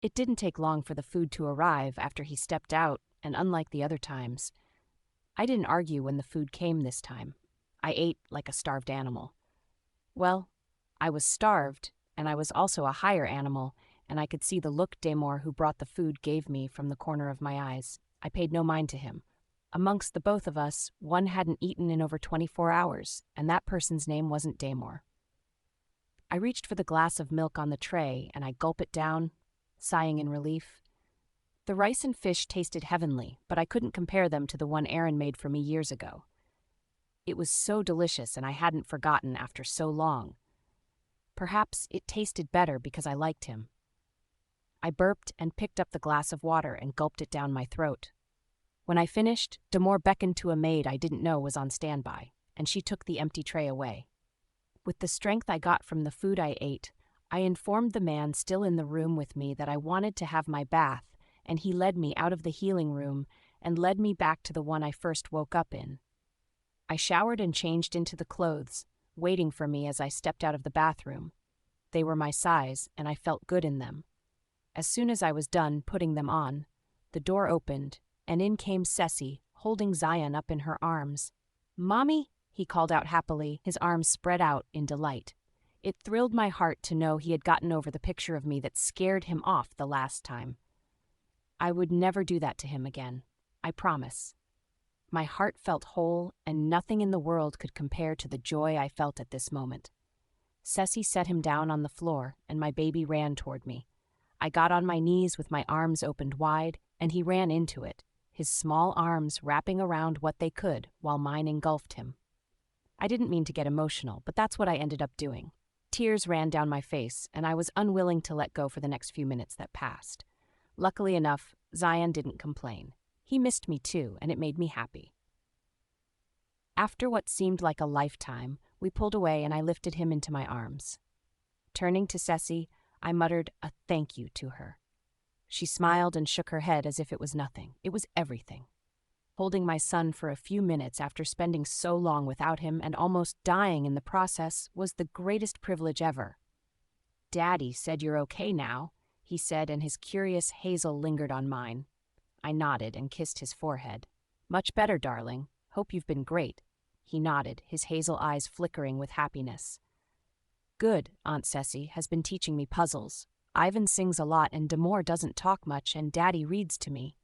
It didn't take long for the food to arrive after he stepped out, and unlike the other times, I didn't argue when the food came this time. I ate like a starved animal. Well, I was starved, and I was also a higher animal, and I could see the look Damor, who brought the food, gave me from the corner of my eyes. I paid no mind to him. Amongst the both of us, one hadn't eaten in over 24 hours, and that person's name wasn't Damor. I reached for the glass of milk on the tray, and I gulped it down, sighing in relief. The rice and fish tasted heavenly, but I couldn't compare them to the one Aaron made for me years ago. It was so delicious, and I hadn't forgotten after so long. Perhaps it tasted better because I liked him. I burped and picked up the glass of water and gulped it down my throat. When I finished, Damor beckoned to a maid I didn't know was on standby, and she took the empty tray away. With the strength I got from the food I ate, I informed the man still in the room with me that I wanted to have my bath, and he led me out of the healing room and led me back to the one I first woke up in. I showered and changed into the clothes, waiting for me as I stepped out of the bathroom. They were my size, and I felt good in them. As soon as I was done putting them on, the door opened, and in came Ceci, holding Zion up in her arms. "Mommy," he called out happily, his arms spread out in delight. It thrilled my heart to know he had gotten over the picture of me that scared him off the last time. I would never do that to him again. I promise. My heart felt whole, and nothing in the world could compare to the joy I felt at this moment. Ceci set him down on the floor, and my baby ran toward me. I got on my knees with my arms opened wide, and he ran into it, his small arms wrapping around what they could while mine engulfed him. I didn't mean to get emotional, but that's what I ended up doing. Tears ran down my face, and I was unwilling to let go for the next few minutes that passed. Luckily enough, Zion didn't complain. He missed me too, and it made me happy. After what seemed like a lifetime, we pulled away and I lifted him into my arms. Turning to Ceci, I muttered a thank you to her. She smiled and shook her head as if it was nothing. It was everything. Holding my son for a few minutes after spending so long without him and almost dying in the process was the greatest privilege ever. "Daddy said you're okay now," he said, and his curious hazel lingered on mine. I nodded and kissed his forehead. "Much better, darling. Hope you've been great." He nodded, his hazel eyes flickering with happiness. "Good, Aunt Ceci has been teaching me puzzles. Ivan sings a lot and Damor doesn't talk much and Daddy reads to me."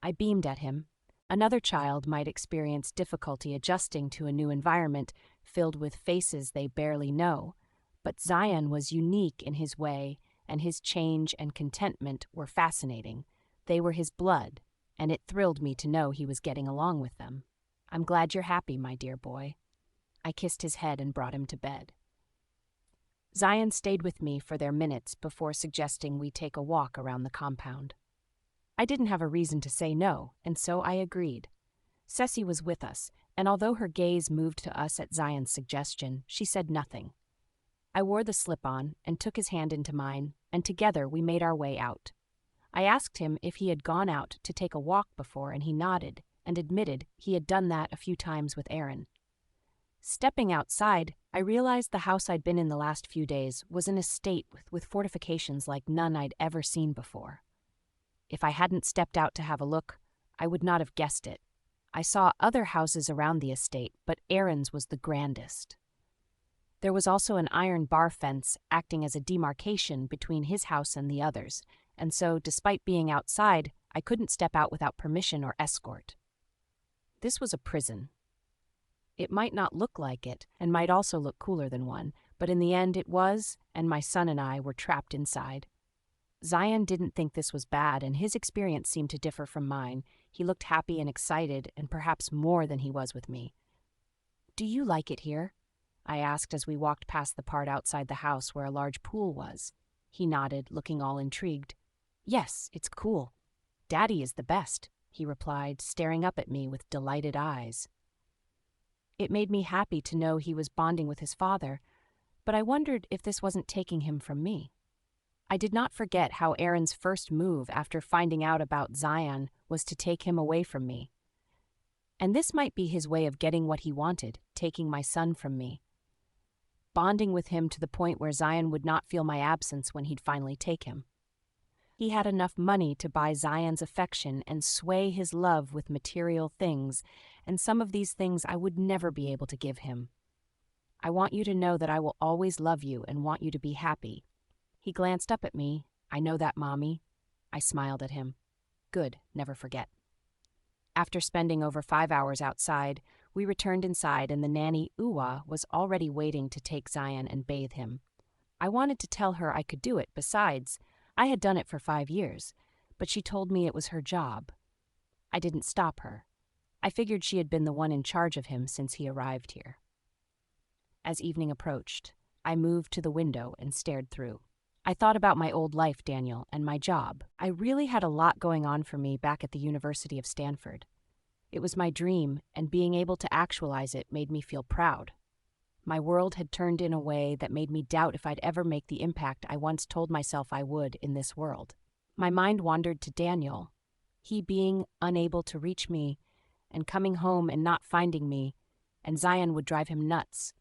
I beamed at him. Another child might experience difficulty adjusting to a new environment filled with faces they barely know, but Zion was unique in his way, and his change and contentment were fascinating. They were his blood, and it thrilled me to know he was getting along with them. "I'm glad you're happy, my dear boy." I kissed his head and brought him to bed. Zion stayed with me for their minutes before suggesting we take a walk around the compound. I didn't have a reason to say no, and so I agreed. Ceci was with us, and although her gaze moved to us at Zion's suggestion, she said nothing. I wore the slip-on and took his hand into mine, and together we made our way out. I asked him if he had gone out to take a walk before, and he nodded and admitted he had done that a few times with Aaron. Stepping outside, I realized the house I'd been in the last few days was an estate with fortifications like none I'd ever seen before. If I hadn't stepped out to have a look, I would not have guessed it. I saw other houses around the estate, but Aaron's was the grandest. There was also an iron bar fence acting as a demarcation between his house and the others, and so, despite being outside, I couldn't step out without permission or escort. This was a prison. It might not look like it, and might also look cooler than one, but in the end it was, and my son and I were trapped inside. Zion didn't think this was bad, and his experience seemed to differ from mine. He looked happy and excited, and perhaps more than he was with me. "Do you like it here?" I asked as we walked past the part outside the house where a large pool was. He nodded, looking all intrigued. "Yes, it's cool. Daddy is the best," he replied, staring up at me with delighted eyes. It made me happy to know he was bonding with his father, but I wondered if this wasn't taking him from me. I did not forget how Aaron's first move after finding out about Zion was to take him away from me. And this might be his way of getting what he wanted, taking my son from me. Bonding with him to the point where Zion would not feel my absence when he'd finally take him. He had enough money to buy Zion's affection and sway his love with material things, and some of these things I would never be able to give him. I want you to know that I will always love you and want you to be happy. He glanced up at me. I know that, Mommy. I smiled at him. Good, never forget. After spending over 5 hours outside, we returned inside and the nanny, Uwa, was already waiting to take Zion and bathe him. I wanted to tell her I could do it. Besides, I had done it for 5 years, but she told me it was her job. I didn't stop her. I figured she had been the one in charge of him since he arrived here. As evening approached, I moved to the window and stared through. I thought about my old life, Daniel, and my job. I really had a lot going on for me back at the University of Stanford. It was my dream, and being able to actualize it made me feel proud. My world had turned in a way that made me doubt if I'd ever make the impact I once told myself I would in this world. My mind wandered to Daniel, he being unable to reach me, and coming home and not finding me, and Zion would drive him nuts.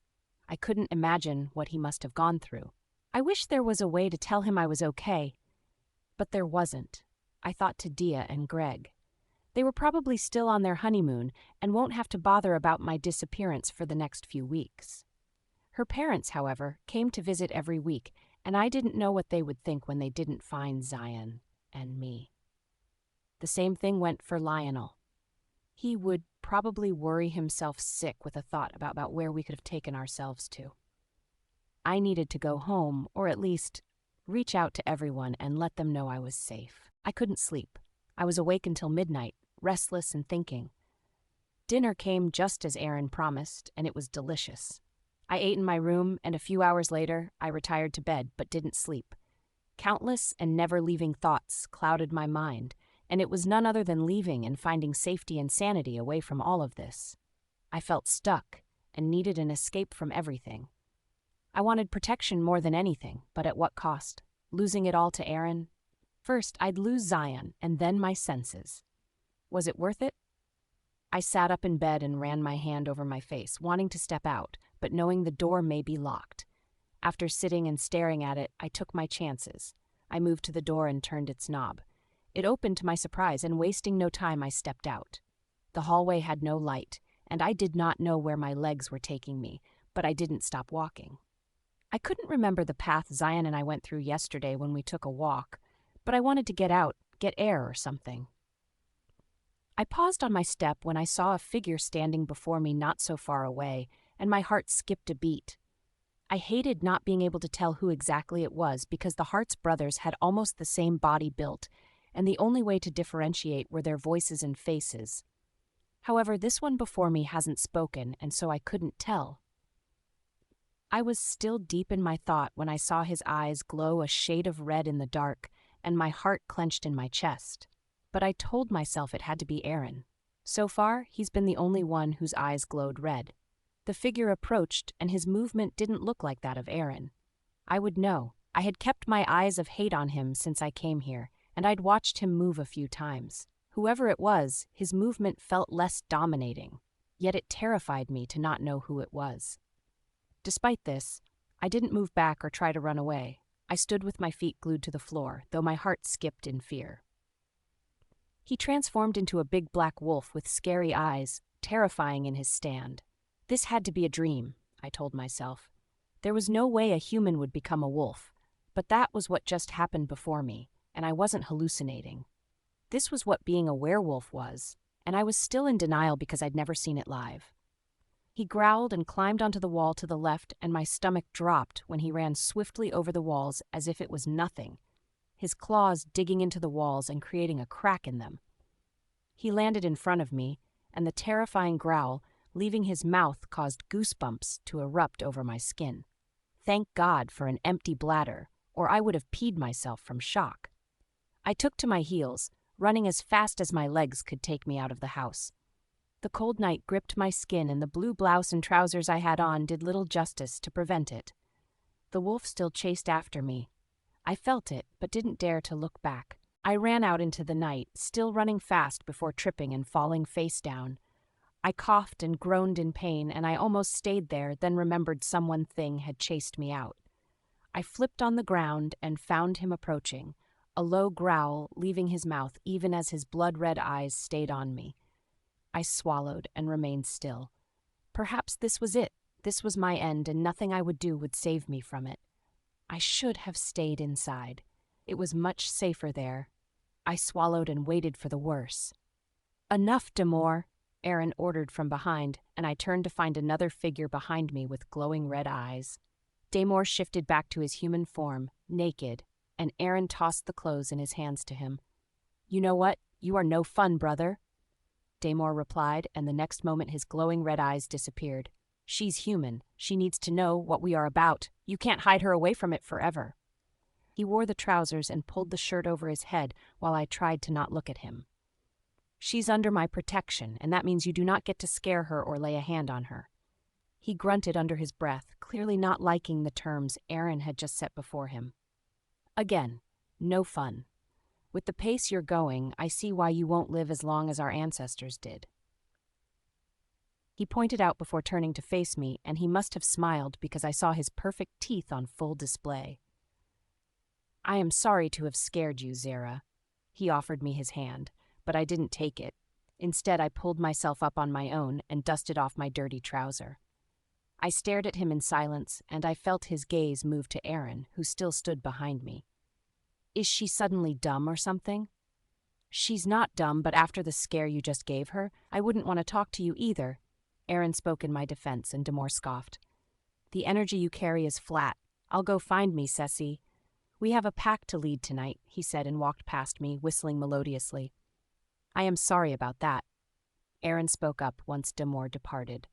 I couldn't imagine what he must have gone through. I wish there was a way to tell him I was okay, but there wasn't. I thought to Dia and Greg. They were probably still on their honeymoon and won't have to bother about my disappearance for the next few weeks. Her parents, however, came to visit every week, and I didn't know what they would think when they didn't find Zion and me. The same thing went for Lionel. He would probably worry himself sick with a thought about where we could have taken ourselves to. I needed to go home, or at least reach out to everyone and let them know I was safe. I couldn't sleep. I was awake until midnight, restless and thinking. Dinner came just as Aaron promised, and it was delicious. I ate in my room, and a few hours later, I retired to bed but didn't sleep. Countless and never-leaving thoughts clouded my mind, and it was none other than leaving and finding safety and sanity away from all of this. I felt stuck and needed an escape from everything. I wanted protection more than anything, but at what cost? Losing it all to Aaron? First, I'd lose Zion, and then my senses. Was it worth it? I sat up in bed and ran my hand over my face, wanting to step out, but knowing the door may be locked. After sitting and staring at it, I took my chances. I moved to the door and turned its knob. It opened to my surprise, and wasting no time, I stepped out. The hallway had no light, and I did not know where my legs were taking me, but I didn't stop walking. I couldn't remember the path Zion and I went through yesterday when we took a walk, but I wanted to get out, get air or something. I paused on my step when I saw a figure standing before me not so far away, and my heart skipped a beat. I hated not being able to tell who exactly it was because the Hart's brothers had almost the same body built, and the only way to differentiate were their voices and faces. However, this one before me hasn't spoken, and so I couldn't tell. I was still deep in my thought when I saw his eyes glow a shade of red in the dark, and my heart clenched in my chest. But I told myself it had to be Aaron. So far, he's been the only one whose eyes glowed red. The figure approached, and his movement didn't look like that of Aaron. I would know. I had kept my eyes of hate on him since I came here, and I'd watched him move a few times. Whoever it was, his movement felt less dominating, yet it terrified me to not know who it was. Despite this, I didn't move back or try to run away. I stood with my feet glued to the floor, though my heart skipped in fear. He transformed into a big black wolf with scary eyes, terrifying in his stand. This had to be a dream, I told myself. There was no way a human would become a wolf, but that was what just happened before me, and I wasn't hallucinating. This was what being a werewolf was, and I was still in denial because I'd never seen it live. He growled and climbed onto the wall to the left, and my stomach dropped when he ran swiftly over the walls as if it was nothing, his claws digging into the walls and creating a crack in them. He landed in front of me, and the terrifying growl, leaving his mouth, caused goosebumps to erupt over my skin. Thank God for an empty bladder, or I would have peed myself from shock. I took to my heels, running as fast as my legs could take me out of the house. The cold night gripped my skin, and the blue blouse and trousers I had on did little justice to prevent it. The wolf still chased after me. I felt it, but didn't dare to look back. I ran out into the night, still running fast before tripping and falling face down. I coughed and groaned in pain, and I almost stayed there, then remembered thing had chased me out. I flipped on the ground and found him approaching, a low growl leaving his mouth even as his blood-red eyes stayed on me. I swallowed and remained still. Perhaps this was it. This was my end, and nothing I would do would save me from it. I should have stayed inside. It was much safer there. I swallowed and waited for the worse. "Enough, Damore," Aaron ordered from behind, and I turned to find another figure behind me with glowing red eyes. Damore shifted back to his human form, naked, and Aaron tossed the clothes in his hands to him. "You know what? You are no fun, brother," Damore replied, and the next moment his glowing red eyes disappeared. "She's human. She needs to know what we are about. You can't hide her away from it forever." He wore the trousers and pulled the shirt over his head while I tried to not look at him. "She's under my protection, and that means you do not get to scare her or lay a hand on her." He grunted under his breath, clearly not liking the terms Aaron had just set before him. "Again, no fun. With the pace you're going, I see why you won't live as long as our ancestors did." He pointed out before turning to face me, and he must have smiled because I saw his perfect teeth on full display. "I am sorry to have scared you, Zera." He offered me his hand, but I didn't take it. Instead, I pulled myself up on my own and dusted off my dirty trouser. I stared at him in silence, and I felt his gaze move to Aaron, who still stood behind me. "Is she suddenly dumb or something?" "She's not dumb, but after the scare you just gave her, I wouldn't want to talk to you either." Aaron spoke in my defense, and Damore scoffed. "The energy you carry is flat. I'll go find me, Ceci." "We have a pack to lead tonight," he said and walked past me, whistling melodiously. "I am sorry about that." Aaron spoke up once Damore departed.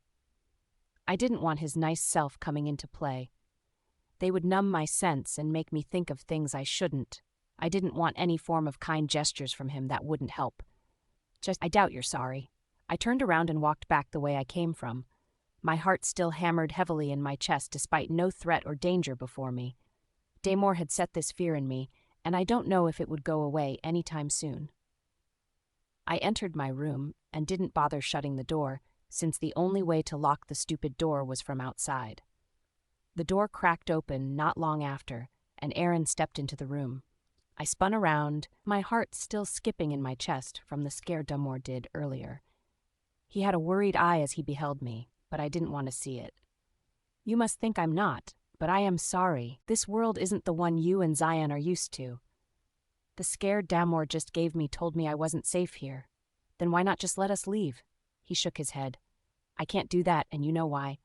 I didn't want his nice self coming into play. They would numb my sense and make me think of things I shouldn't. I didn't want any form of kind gestures from him that wouldn't help. "I doubt you're sorry." I turned around and walked back the way I came from. My heart still hammered heavily in my chest despite no threat or danger before me. Damore had set this fear in me, and I don't know if it would go away any time soon. I entered my room and didn't bother shutting the door, since the only way to lock the stupid door was from outside. The door cracked open not long after, and Aaron stepped into the room. I spun around, my heart still skipping in my chest from the scare Damore did earlier. He had a worried eye as he beheld me, but I didn't want to see it. "You must think I'm not, but I am sorry. This world isn't the one you and Zion are used to. The scare Damore just gave me told me I wasn't safe here. Then why not just let us leave?" He shook his head. "I can't do that, and you know why.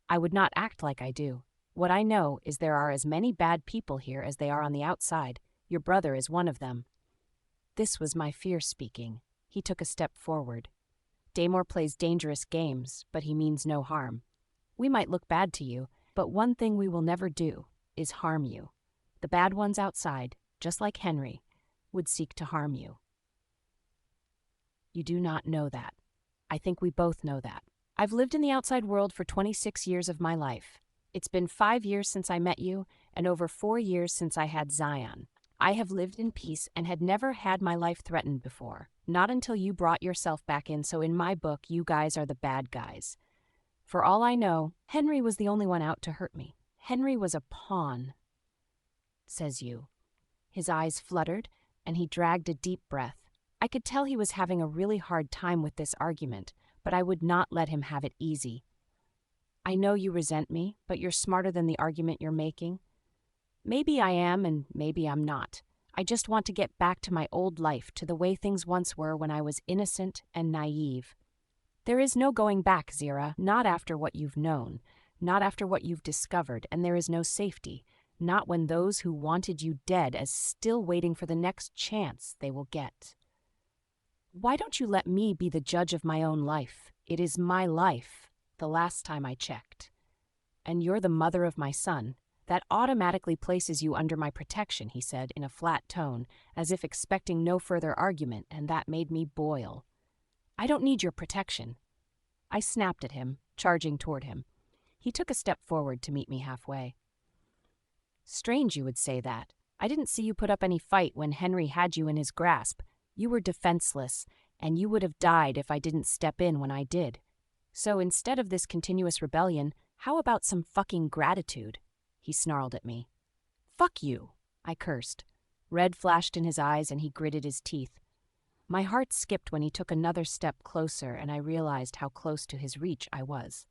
I would not act like I do. What I know is there are as many bad people here as they are on the outside. Your brother is one of them." This was my fear speaking. He took a step forward. "Damore plays dangerous games, but he means no harm. We might look bad to you, but one thing we will never do is harm you. The bad ones outside, just like Henry, would seek to harm you. You do not know that. I think we both know that. I've lived in the outside world for 26 years of my life. It's been 5 years since I met you, and over 4 years since I had Zion. I have lived in peace and had never had my life threatened before. Not until you brought yourself back in, so in my book, you guys are the bad guys. For all I know, Henry was the only one out to hurt me. Henry was a pawn, says you." His eyes fluttered, and he dragged a deep breath. I could tell he was having a really hard time with this argument, but I would not let him have it easy. "I know you resent me, but you're smarter than the argument you're making. Maybe I am, and maybe I'm not. I just want to get back to my old life, to the way things once were when I was innocent and naive. There is no going back, Zera, not after what you've known, not after what you've discovered, and there is no safety, not when those who wanted you dead as still waiting for the next chance they will get. Why don't you let me be the judge of my own life? It is my life, the last time I checked. And you're the mother of my son. That automatically places you under my protection," he said in a flat tone, as if expecting no further argument, and that made me boil. "I don't need your protection." I snapped at him, charging toward him. He took a step forward to meet me halfway. "Strange you would say that. I didn't see you put up any fight when Henry had you in his grasp. You were defenseless, and you would have died if I didn't step in when I did. So instead of this continuous rebellion, how about some fucking gratitude?" He snarled at me. "Fuck you," I cursed. Red flashed in his eyes and he gritted his teeth. My heart skipped when he took another step closer and I realized how close to his reach I was.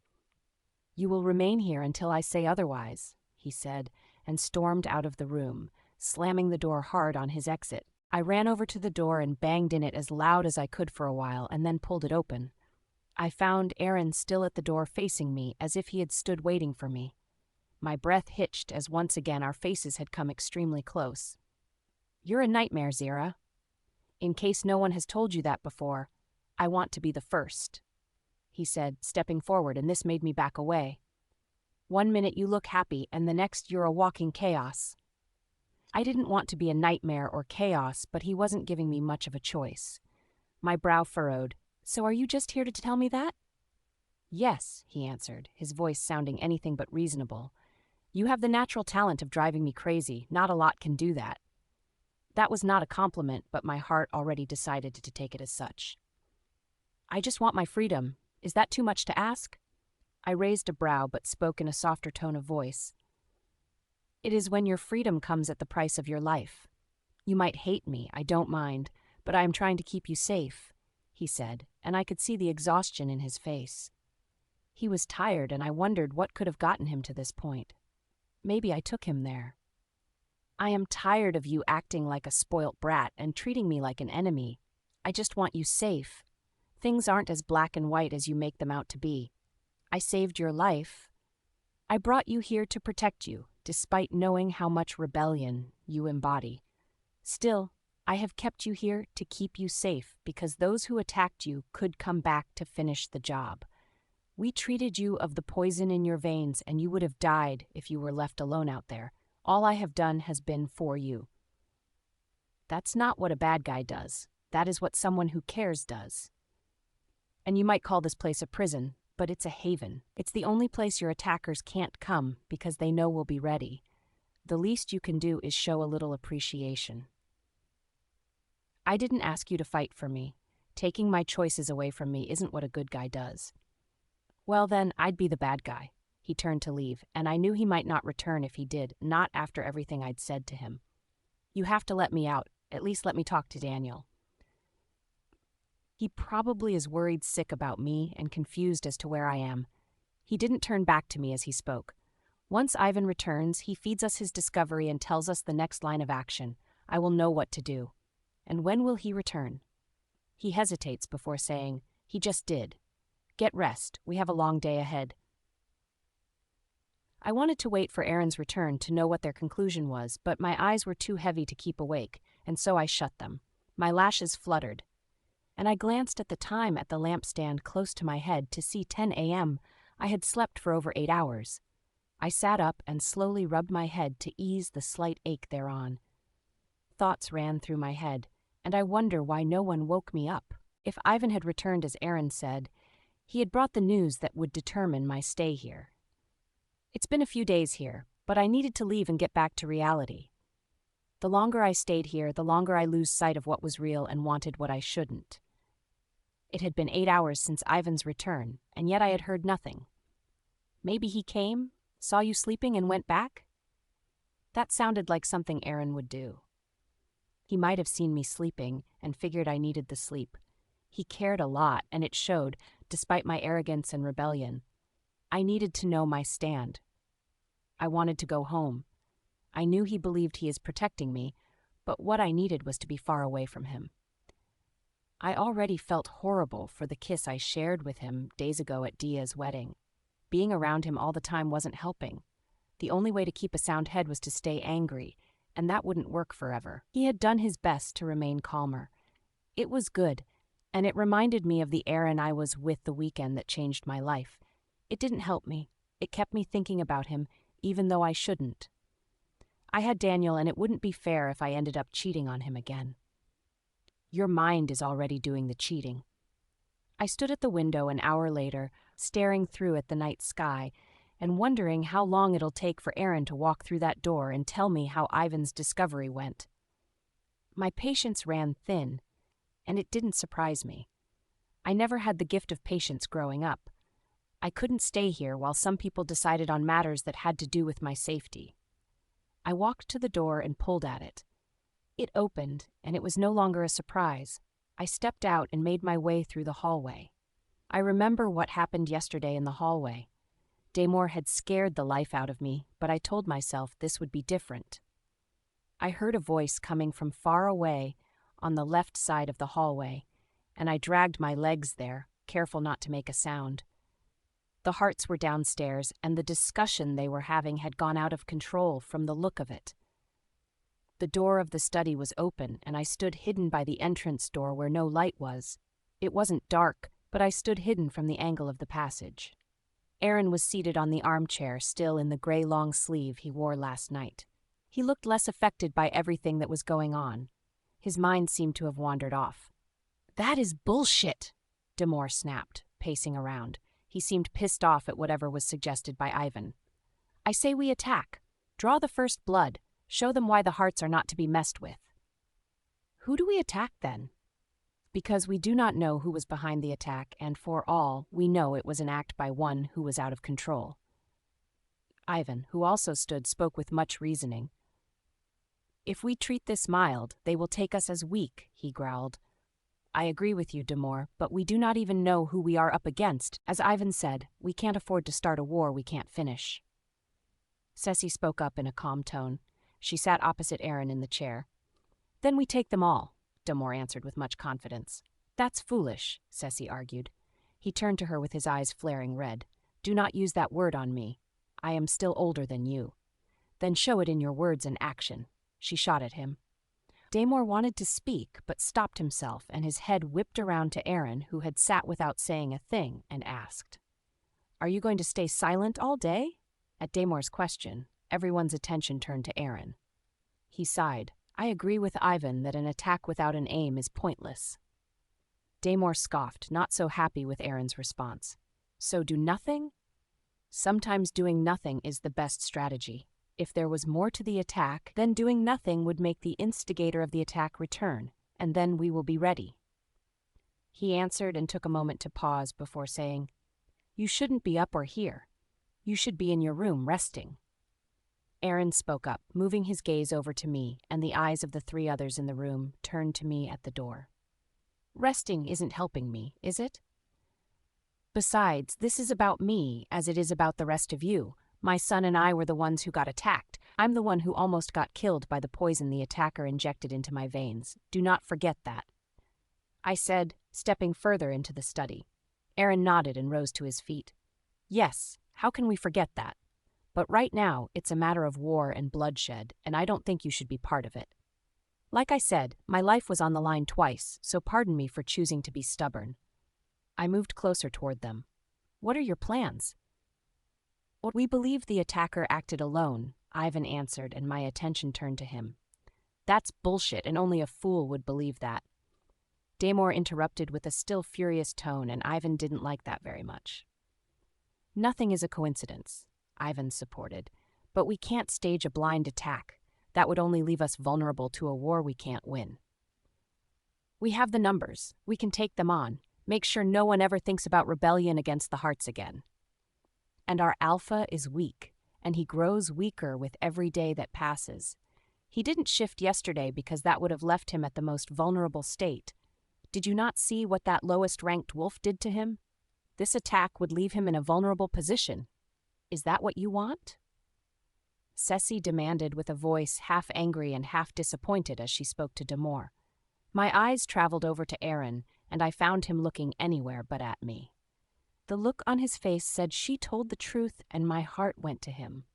"You will remain here until I say otherwise," he said, and stormed out of the room, slamming the door hard on his exit. I ran over to the door and banged in it as loud as I could for a while and then pulled it open. I found Aaron still at the door facing me as if he had stood waiting for me. My breath hitched as once again our faces had come extremely close. "You're a nightmare, Zera. In case no one has told you that before, I want to be the first," he said, stepping forward, and this made me back away. "One minute you look happy and the next you're a walking chaos." I didn't want to be a nightmare or chaos, but he wasn't giving me much of a choice. My brow furrowed. "So are you just here to tell me that?" "Yes," he answered, his voice sounding anything but reasonable. "You have the natural talent of driving me crazy. Not a lot can do that." That was not a compliment, but my heart already decided to take it as such. "I just want my freedom. Is that too much to ask?" I raised a brow but spoke in a softer tone of voice. "It is when your freedom comes at the price of your life. You might hate me, I don't mind, but I am trying to keep you safe," he said, and I could see the exhaustion in his face. He was tired, and I wondered what could have gotten him to this point. Maybe I took him there. "I am tired of you acting like a spoilt brat and treating me like an enemy. I just want you safe. Things aren't as black and white as you make them out to be. I saved your life. I brought you here to protect you, despite knowing how much rebellion you embody. Still, I have kept you here to keep you safe because those who attacked you could come back to finish the job. We treated you of the poison in your veins and you would have died if you were left alone out there. All I have done has been for you." That's not what a bad guy does. That is what someone who cares does. And you might call this place a prison, but it's a haven. It's the only place your attackers can't come because they know we'll be ready. The least you can do is show a little appreciation. I didn't ask you to fight for me. Taking my choices away from me isn't what a good guy does. Well then, I'd be the bad guy. He turned to leave, and I knew he might not return if he did, not after everything I'd said to him. "You have to let me out. At least let me talk to Daniel." He probably is worried sick about me and confused as to where I am. He didn't turn back to me as he spoke. Once Ivan returns, he feeds us his discovery and tells us the next line of action. I will know what to do. And when will he return? He hesitates before saying, "He just did. Get rest. We have a long day ahead." I wanted to wait for Aaron's return to know what their conclusion was, but my eyes were too heavy to keep awake, and so I shut them. My lashes fluttered, and I glanced at the time at the lampstand close to my head to see 10 a.m. I had slept for over 8 hours. I sat up and slowly rubbed my head to ease the slight ache thereon. Thoughts ran through my head, and I wonder why no one woke me up. If Ivan had returned as Aaron said, he had brought the news that would determine my stay here. It's been a few days here, but I needed to leave and get back to reality. The longer I stayed here, the longer I lose sight of what was real and wanted what I shouldn't. It had been 8 hours since Ivan's return, and yet I had heard nothing. Maybe he came, saw you sleeping, and went back? That sounded like something Aaron would do. He might have seen me sleeping and figured I needed the sleep. He cared a lot, and it showed, despite my arrogance and rebellion. I needed to know my stand. I wanted to go home. I knew he believed he is protecting me, but what I needed was to be far away from him. I already felt horrible for the kiss I shared with him days ago at Dia's wedding. Being around him all the time wasn't helping. The only way to keep a sound head was to stay angry, and that wouldn't work forever. He had done his best to remain calmer. It was good, and it reminded me of the Aaron I was with the weekend that changed my life. It didn't help me. It kept me thinking about him, even though I shouldn't. I had Daniel, and it wouldn't be fair if I ended up cheating on him again. Your mind is already doing the cheating. I stood at the window an hour later, staring through at the night sky, and wondering how long it'll take for Aaron to walk through that door and tell me how Ivan's discovery went. My patience ran thin, and it didn't surprise me. I never had the gift of patience growing up. I couldn't stay here while some people decided on matters that had to do with my safety. I walked to the door and pulled at it. It opened, and it was no longer a surprise. I stepped out and made my way through the hallway. I remember what happened yesterday in the hallway. Damore had scared the life out of me, but I told myself this would be different. I heard a voice coming from far away on the left side of the hallway, and I dragged my legs there, careful not to make a sound. The Harts were downstairs, and the discussion they were having had gone out of control from the look of it. The door of the study was open, and I stood hidden by the entrance door where no light was. It wasn't dark, but I stood hidden from the angle of the passage. Aaron was seated on the armchair, still in the gray long sleeve he wore last night. He looked less affected by everything that was going on. His mind seemed to have wandered off. "That is bullshit," Damore snapped, pacing around. He seemed pissed off at whatever was suggested by Ivan. "I say we attack. Draw the first blood. Show them why the Harts are not to be messed with." "Who do we attack, then?" "Because we do not know who was behind the attack, and for all we know it was an act by one who was out of control." Ivan, who also stood, spoke with much reasoning. "If we treat this mild, they will take us as weak," he growled. "I agree with you, Damore, but we do not even know who we are up against. As Ivan said, we can't afford to start a war we can't finish." Ceci spoke up in a calm tone. She sat opposite Aaron in the chair. "Then we take them all," Damore answered with much confidence. "That's foolish," Ceci argued. He turned to her with his eyes flaring red. "Do not use that word on me. I am still older than you." "Then show it in your words and action." She shot at him. Damore wanted to speak, but stopped himself, and his head whipped around to Aaron, who had sat without saying a thing, and asked, "Are you going to stay silent all day?" At Damore's question, everyone's attention turned to Aaron. He sighed. "I agree with Ivan that an attack without an aim is pointless." Damore scoffed, not so happy with Aaron's response. "So do nothing?" "Sometimes doing nothing is the best strategy. If there was more to the attack, then doing nothing would make the instigator of the attack return, and then we will be ready." He answered and took a moment to pause before saying, "You shouldn't be up or here. You should be in your room resting." Aaron spoke up, moving his gaze over to me, and the eyes of the three others in the room turned to me at the door. "Resting isn't helping me, is it? Besides, this is about me as it is about the rest of you. My son and I were the ones who got attacked. I'm the one who almost got killed by the poison the attacker injected into my veins. Do not forget that," I said, stepping further into the study. Aaron nodded and rose to his feet. "Yes, how can we forget that? But right now, it's a matter of war and bloodshed, and I don't think you should be part of it. Like I said, my life was on the line twice, so pardon me for choosing to be stubborn." I moved closer toward them. "What are your plans?" "We believe the attacker acted alone," Ivan answered, and my attention turned to him. "That's bullshit, and only a fool would believe that." Damore interrupted with a still furious tone, and Ivan didn't like that very much. "Nothing is a coincidence," Ivan supported, "but we can't stage a blind attack. That would only leave us vulnerable to a war we can't win. We have the numbers. We can take them on. Make sure no one ever thinks about rebellion against the Harts again. And our alpha is weak, and he grows weaker with every day that passes. He didn't shift yesterday because that would have left him at the most vulnerable state. Did you not see what that lowest-ranked wolf did to him? This attack would leave him in a vulnerable position. Is that what you want?" Ceci demanded with a voice half angry and half disappointed as she spoke to Damore. My eyes traveled over to Aaron, and I found him looking anywhere but at me. The look on his face said she told the truth, and my heart went to him.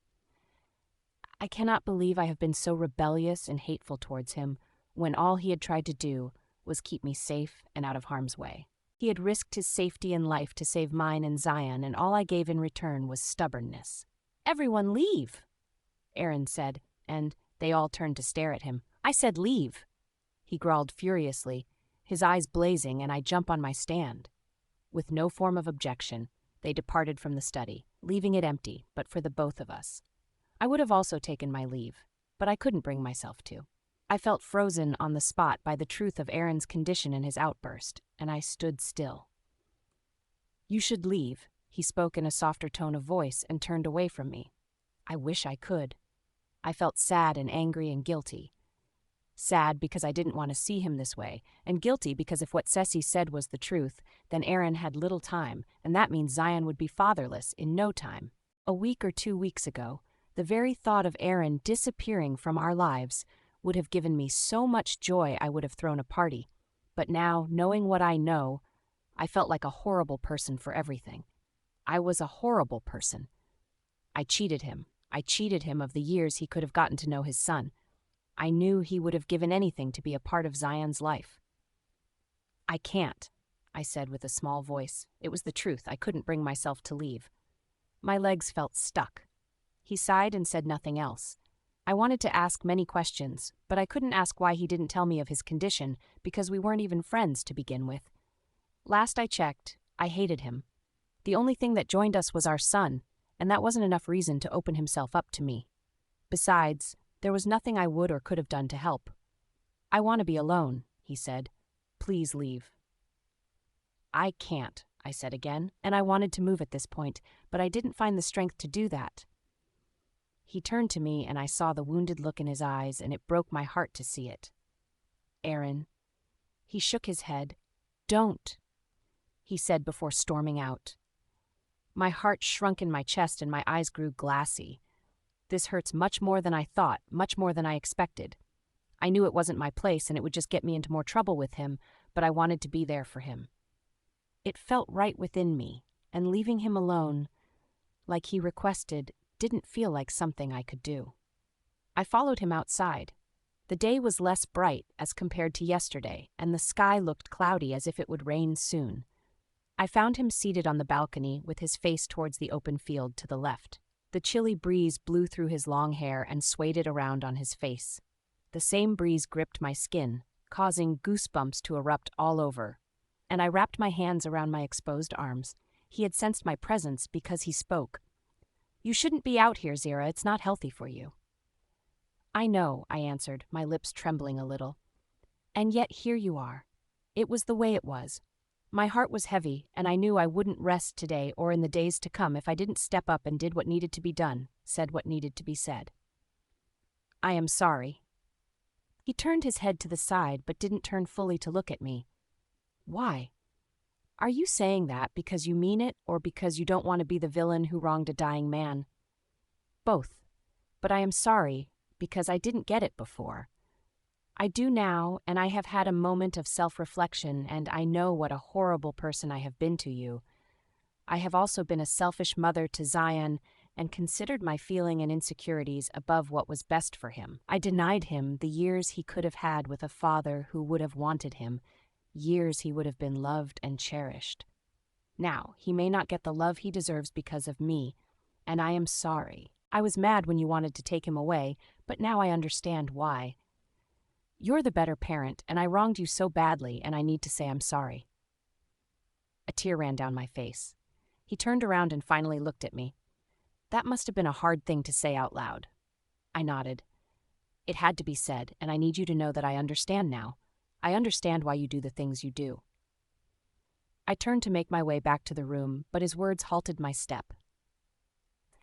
I cannot believe I have been so rebellious and hateful towards him, when all he had tried to do was keep me safe and out of harm's way. He had risked his safety and life to save mine and Zion, and all I gave in return was stubbornness. "Everyone leave," Aaron said, and they all turned to stare at him. "I said leave." He growled furiously, his eyes blazing, and I jump on my stand. With no form of objection, they departed from the study, leaving it empty, but for the both of us. I would have also taken my leave, but I couldn't bring myself to. I felt frozen on the spot by the truth of Aaron's condition and his outburst, and I stood still. "You should leave," he spoke in a softer tone of voice and turned away from me. I wish I could. I felt sad and angry and guilty. sad because I didn't want to see him this way, and guilty because if what Ceci said was the truth, then Aaron had little time, and that means Zion would be fatherless in no time. A week or 2 weeks ago, the very thought of Aaron disappearing from our lives would have given me so much joy I would have thrown a party. But now, knowing what I know, I felt like a horrible person for everything. I was a horrible person. I cheated him. I cheated him of the years he could have gotten to know his son. I knew he would have given anything to be a part of Zion's life. I can't, I said with a small voice. It was the truth. I couldn't bring myself to leave. My legs felt stuck. He sighed and said nothing else. I wanted to ask many questions, but I couldn't ask why he didn't tell me of his condition because we weren't even friends to begin with. Last I checked, I hated him. The only thing that joined us was our son, and that wasn't enough reason to open himself up to me. Besides, there was nothing I would or could have done to help. I want to be alone, he said. Please leave. I can't, I said again, and I wanted to move at this point, but I didn't find the strength to do that. He turned to me and I saw the wounded look in his eyes, and it broke my heart to see it. Aaron. He shook his head. Don't, he said before storming out. My heart shrunk in my chest and my eyes grew glassy. This hurts much more than I thought, much more than I expected. I knew it wasn't my place and it would just get me into more trouble with him, but I wanted to be there for him. It felt right within me, and leaving him alone, like he requested, didn't feel like something I could do. I followed him outside. The day was less bright as compared to yesterday, and the sky looked cloudy as if it would rain soon. I found him seated on the balcony with his face towards the open field to the left. The chilly breeze blew through his long hair and swayed it around on his face. The same breeze gripped my skin, causing goosebumps to erupt all over, and I wrapped my hands around my exposed arms. He had sensed my presence because he spoke. You shouldn't be out here, Zera. It's not healthy for you. I know, I answered, my lips trembling a little. And yet here you are. It was the way it was. My heart was heavy, and I knew I wouldn't rest today or in the days to come if I didn't step up and did what needed to be done, said what needed to be said. I am sorry. He turned his head to the side but didn't turn fully to look at me. Why? Are you saying that because you mean it or because you don't want to be the villain who wronged a dying man? Both. But I am sorry because I didn't get it before. I do now, and I have had a moment of self-reflection, and I know what a horrible person I have been to you. I have also been a selfish mother to Zion and considered my feeling and insecurities above what was best for him. I denied him the years he could have had with a father who would have wanted him, years he would have been loved and cherished. Now, he may not get the love he deserves because of me, and I am sorry. I was mad when you wanted to take him away, but now I understand why. You're the better parent, and I wronged you so badly, and I need to say I'm sorry. A tear ran down my face. He turned around and finally looked at me. That must have been a hard thing to say out loud. I nodded. It had to be said, and I need you to know that I understand now. I understand why you do the things you do. I turned to make my way back to the room, but his words halted my step.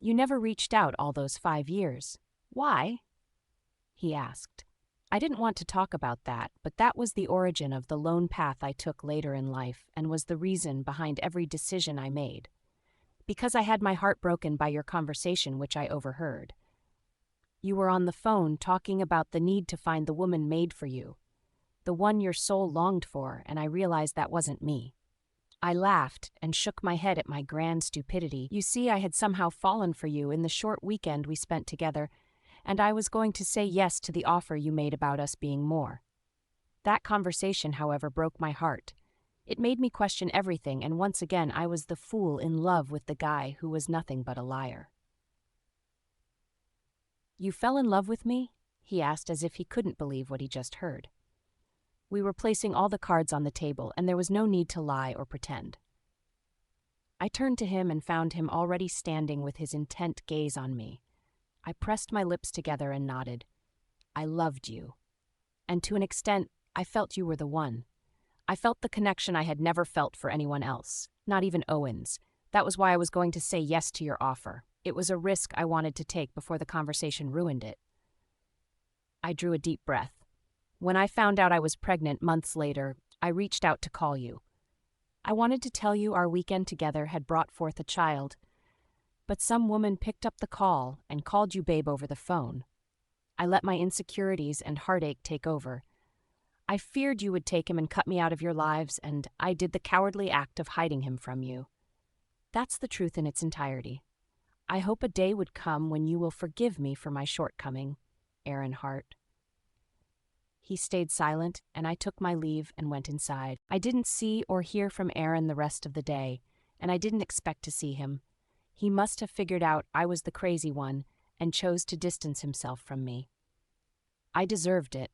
You never reached out all those 5 years. Why? He asked. I didn't want to talk about that, but that was the origin of the lone path I took later in life and was the reason behind every decision I made. Because I had my heart broken by your conversation, which I overheard. You were on the phone talking about the need to find the woman made for you, the one your soul longed for, and I realized that wasn't me. I laughed and shook my head at my grand stupidity. You see, I had somehow fallen for you in the short weekend we spent together, and I was going to say yes to the offer you made about us being more. That conversation, however, broke my heart. It made me question everything, and once again I was the fool in love with the guy who was nothing but a liar. You fell in love with me? He asked as if he couldn't believe what he just heard. We were placing all the cards on the table, and there was no need to lie or pretend. I turned to him and found him already standing with his intent gaze on me. I pressed my lips together and nodded. I loved you. And to an extent, I felt you were the one. I felt the connection I had never felt for anyone else, not even Owen's. That was why I was going to say yes to your offer. It was a risk I wanted to take before the conversation ruined it. I drew a deep breath. When I found out I was pregnant months later, I reached out to call you. I wanted to tell you our weekend together had brought forth a child, but some woman picked up the call and called you babe over the phone. I let my insecurities and heartache take over. I feared you would take him and cut me out of your lives, and I did the cowardly act of hiding him from you. That's the truth in its entirety. I hope a day would come when you will forgive me for my shortcoming, Aaron Hart. He stayed silent, and I took my leave and went inside. I didn't see or hear from Aaron the rest of the day, and I didn't expect to see him. He must have figured out I was the crazy one and chose to distance himself from me. I deserved it.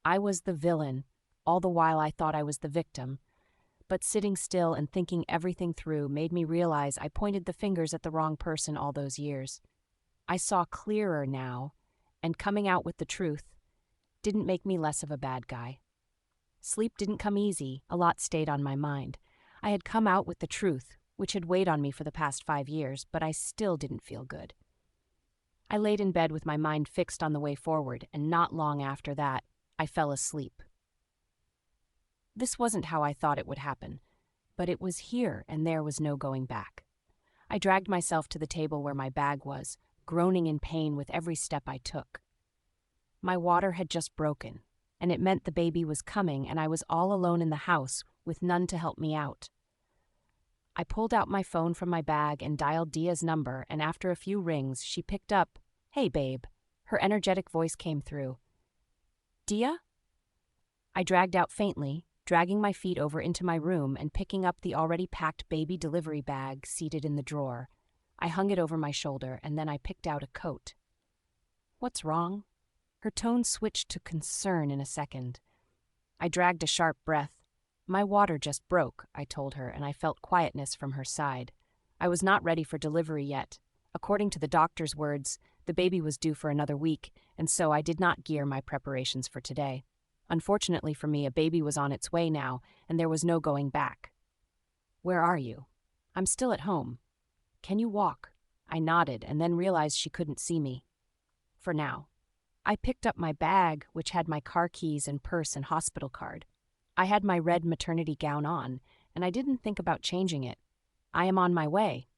I was the villain, all the while I thought I was the victim. But sitting still and thinking everything through made me realize I pointed the fingers at the wrong person all those years. I saw clearer now, and coming out with the truth didn't make me less of a bad guy. Sleep didn't come easy, a lot stayed on my mind. I had come out with the truth, which had weighed on me for the past 5 years, but I still didn't feel good. I laid in bed with my mind fixed on the way forward, and not long after that, I fell asleep. This wasn't how I thought it would happen, but it was here and there was no going back. I dragged myself to the table where my bag was, groaning in pain with every step I took. My water had just broken, and it meant the baby was coming and I was all alone in the house with none to help me out. I pulled out my phone from my bag and dialed Dia's number, and after a few rings, she picked up. "Hey, babe." Her energetic voice came through. "Dia?" I dragged out faintly, dragging my feet over into my room and picking up the already packed baby delivery bag seated in the drawer. I hung it over my shoulder, and then I picked out a coat. "What's wrong?" Her tone switched to concern in a second. I dragged a sharp breath. "My water just broke," I told her, and I felt quietness from her side. I was not ready for delivery yet. According to the doctor's words, the baby was due for another week, and so I did not gear my preparations for today. Unfortunately for me, a baby was on its way now, and there was no going back. "Where are you?" "I'm still at home." "Can you walk?" I nodded and then realized she couldn't see me. For now. I picked up my bag, which had my car keys and purse and hospital card. I had my red maternity gown on, and I didn't think about changing it. I am on my way.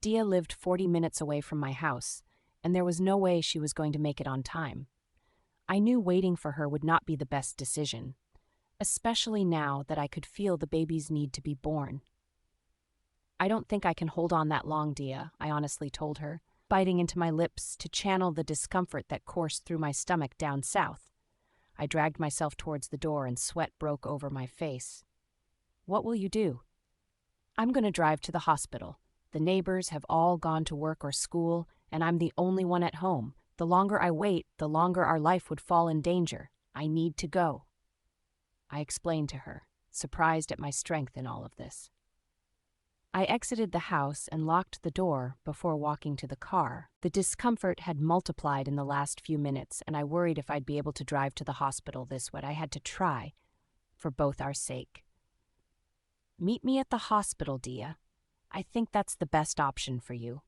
Dia lived 40 minutes away from my house, and there was no way she was going to make it on time. I knew waiting for her would not be the best decision, especially now that I could feel the baby's need to be born. "I don't think I can hold on that long, Dia," I honestly told her, biting into my lips to channel the discomfort that coursed through my stomach down south. I dragged myself towards the door and sweat broke over my face. "What will you do?" "I'm going to drive to the hospital. The neighbors have all gone to work or school, and I'm the only one at home. The longer I wait, the longer our life would fall in danger. I need to go." I explained to her, surprised at my strength in all of this. I exited the house and locked the door before walking to the car. The discomfort had multiplied in the last few minutes, and I worried if I'd be able to drive to the hospital this way. I had to try, for both our sake. "Meet me at the hospital, Dia. I think that's the best option for you."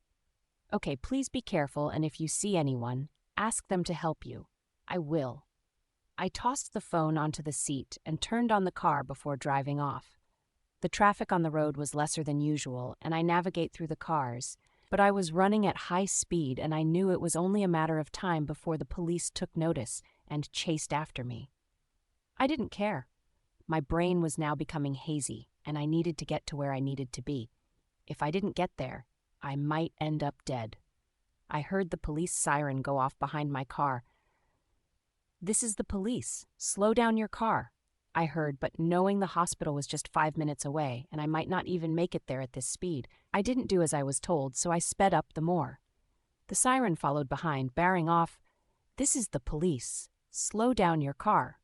"Okay, please be careful, and if you see anyone, ask them to help you." "I will." I tossed the phone onto the seat and turned on the car before driving off. The traffic on the road was lesser than usual, and I navigate through the cars, but I was running at high speed, and I knew it was only a matter of time before the police took notice and chased after me. I didn't care. My brain was now becoming hazy, and I needed to get to where I needed to be. If I didn't get there, I might end up dead. I heard the police siren go off behind my car. "This is the police. Slow down your car," I heard, but knowing the hospital was just 5 minutes away, and I might not even make it there at this speed, I didn't do as I was told, so I sped up the more. The siren followed behind, bearing off. "This is the police. Slow down your car."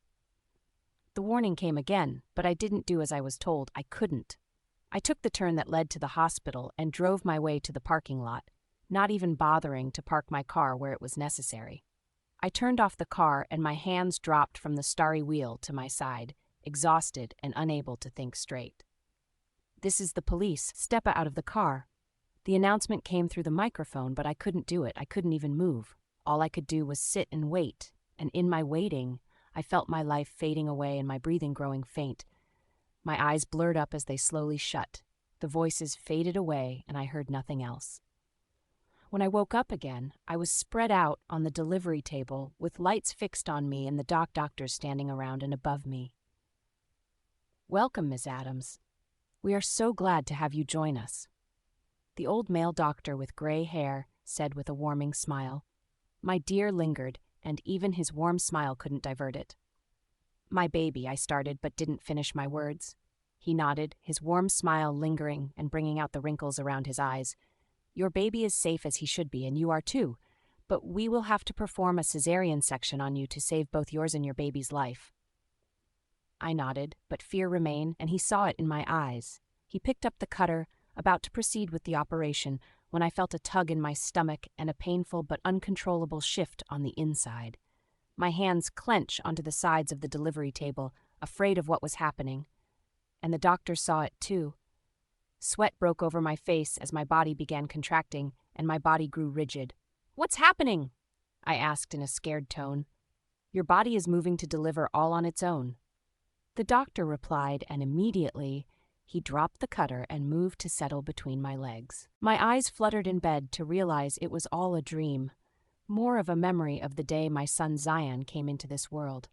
The warning came again, but I didn't do as I was told. I couldn't. I took the turn that led to the hospital and drove my way to the parking lot, not even bothering to park my car where it was necessary. I turned off the car and my hands dropped from the starry wheel to my side, exhausted and unable to think straight. "This is the police. Step out of the car." The announcement came through the microphone, but I couldn't do it. I couldn't even move. All I could do was sit and wait, and in my waiting, I felt my life fading away and my breathing growing faint. My eyes blurred up as they slowly shut. The voices faded away and I heard nothing else. When I woke up again, I was spread out on the delivery table with lights fixed on me and the doctors standing around and above me. "Welcome, Miss Adams. We are so glad to have you join us," the old male doctor with gray hair said with a warming smile. My dear lingered, and even his warm smile couldn't divert it. "My baby," I started, but didn't finish my words. He nodded, his warm smile lingering and bringing out the wrinkles around his eyes. "Your baby is safe as he should be, and you are too, but we will have to perform a cesarean section on you to save both yours and your baby's life." I nodded, but fear remained, and he saw it in my eyes. He picked up the cutter, about to proceed with the operation, when I felt a tug in my stomach and a painful but uncontrollable shift on the inside. My hands clench onto the sides of the delivery table, afraid of what was happening. And the doctor saw it too. Sweat broke over my face as my body began contracting, and my body grew rigid. "What's happening?" I asked in a scared tone. "Your body is moving to deliver all on its own," the doctor replied, and immediately he dropped the cutter and moved to settle between my legs. My eyes fluttered in bed to realize it was all a dream, more of a memory of the day my son Zion came into this world.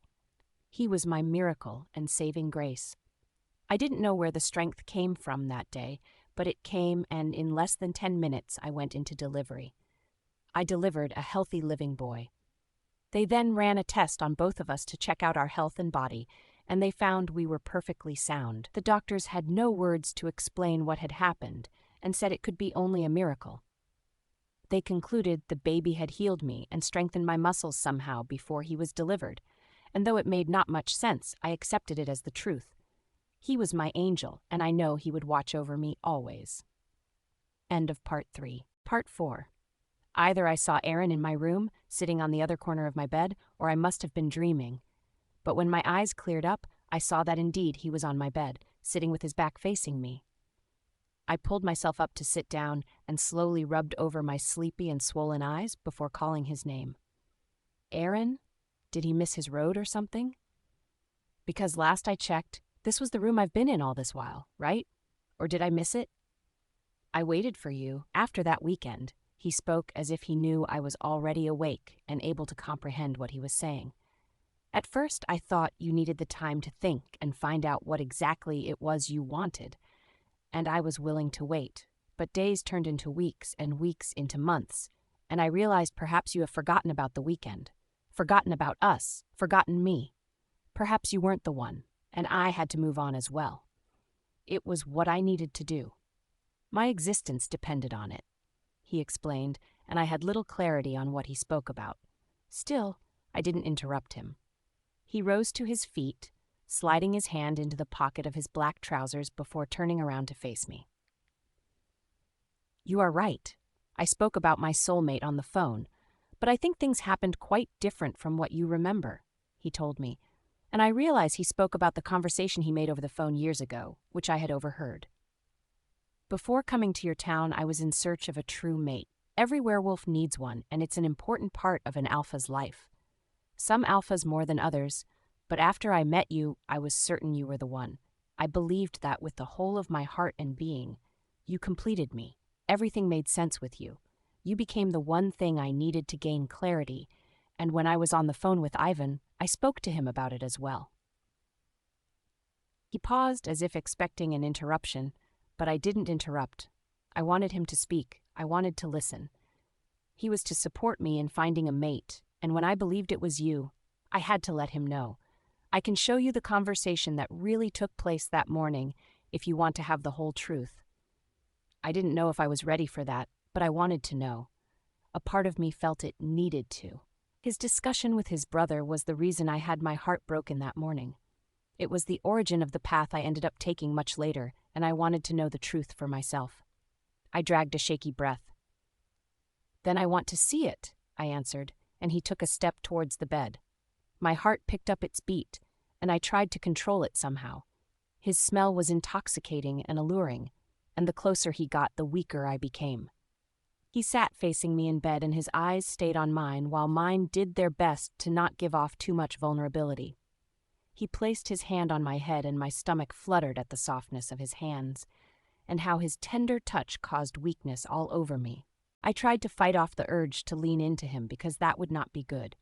He was my miracle and saving grace. I didn't know where the strength came from that day, but it came, and in less than 10 minutes I went into delivery. I delivered a healthy living boy. They then ran a test on both of us to check out our health and body, and they found we were perfectly sound. The doctors had no words to explain what had happened and said it could be only a miracle. They concluded the baby had healed me and strengthened my muscles somehow before he was delivered, and though it made not much sense, I accepted it as the truth. He was my angel, and I know he would watch over me always. End of Part 3. Part 4. Either I saw Aaron in my room, sitting on the other corner of my bed, or I must have been dreaming. But when my eyes cleared up, I saw that indeed he was on my bed, sitting with his back facing me. I pulled myself up to sit down and slowly rubbed over my sleepy and swollen eyes before calling his name. "Aaron? Did he miss his road or something? Because last I checked, this was the room I've been in all this while, right? Or did I miss it? I waited for you after that weekend." He spoke as if he knew I was already awake and able to comprehend what he was saying. "At first, I thought you needed the time to think and find out what exactly it was you wanted, and I was willing to wait. But days turned into weeks and weeks into months, and I realized perhaps you have forgotten about the weekend, forgotten about us, forgotten me. Perhaps you weren't the one, and I had to move on as well. It was what I needed to do. My existence depended on it," he explained, and I had little clarity on what he spoke about. Still, I didn't interrupt him. He rose to his feet, sliding his hand into the pocket of his black trousers before turning around to face me. "You are right. I spoke about my soulmate on the phone, but I think things happened quite different from what you remember," he told me, and I realized he spoke about the conversation he made over the phone years ago, which I had overheard. "Before coming to your town, I was in search of a true mate. Every werewolf needs one, and it's an important part of an alpha's life. Some alphas more than others, but after I met you, I was certain you were the one. I believed that with the whole of my heart and being. You completed me. Everything made sense with you. You became the one thing I needed to gain clarity, and when I was on the phone with Ivan, I spoke to him about it as well." He paused as if expecting an interruption, but I didn't interrupt. I wanted him to speak. I wanted to listen. He was to support me in finding a mate, and when I believed it was you, I had to let him know. I can show you the conversation that really took place that morning if you want to have the whole truth. I didn't know if I was ready for that, but I wanted to know. A part of me felt it needed to. His discussion with his brother was the reason I had my heart broken that morning. It was the origin of the path I ended up taking much later, and I wanted to know the truth for myself. I dragged a shaky breath. "Then I want to see it," I answered, and he took a step towards the bed. My heart picked up its beat, and I tried to control it somehow. His smell was intoxicating and alluring, and the closer he got, the weaker I became. He sat facing me in bed and his eyes stayed on mine while mine did their best to not give off too much vulnerability. He placed his hand on my head and my stomach fluttered at the softness of his hands, and how his tender touch caused weakness all over me. I tried to fight off the urge to lean into him because that would not be good.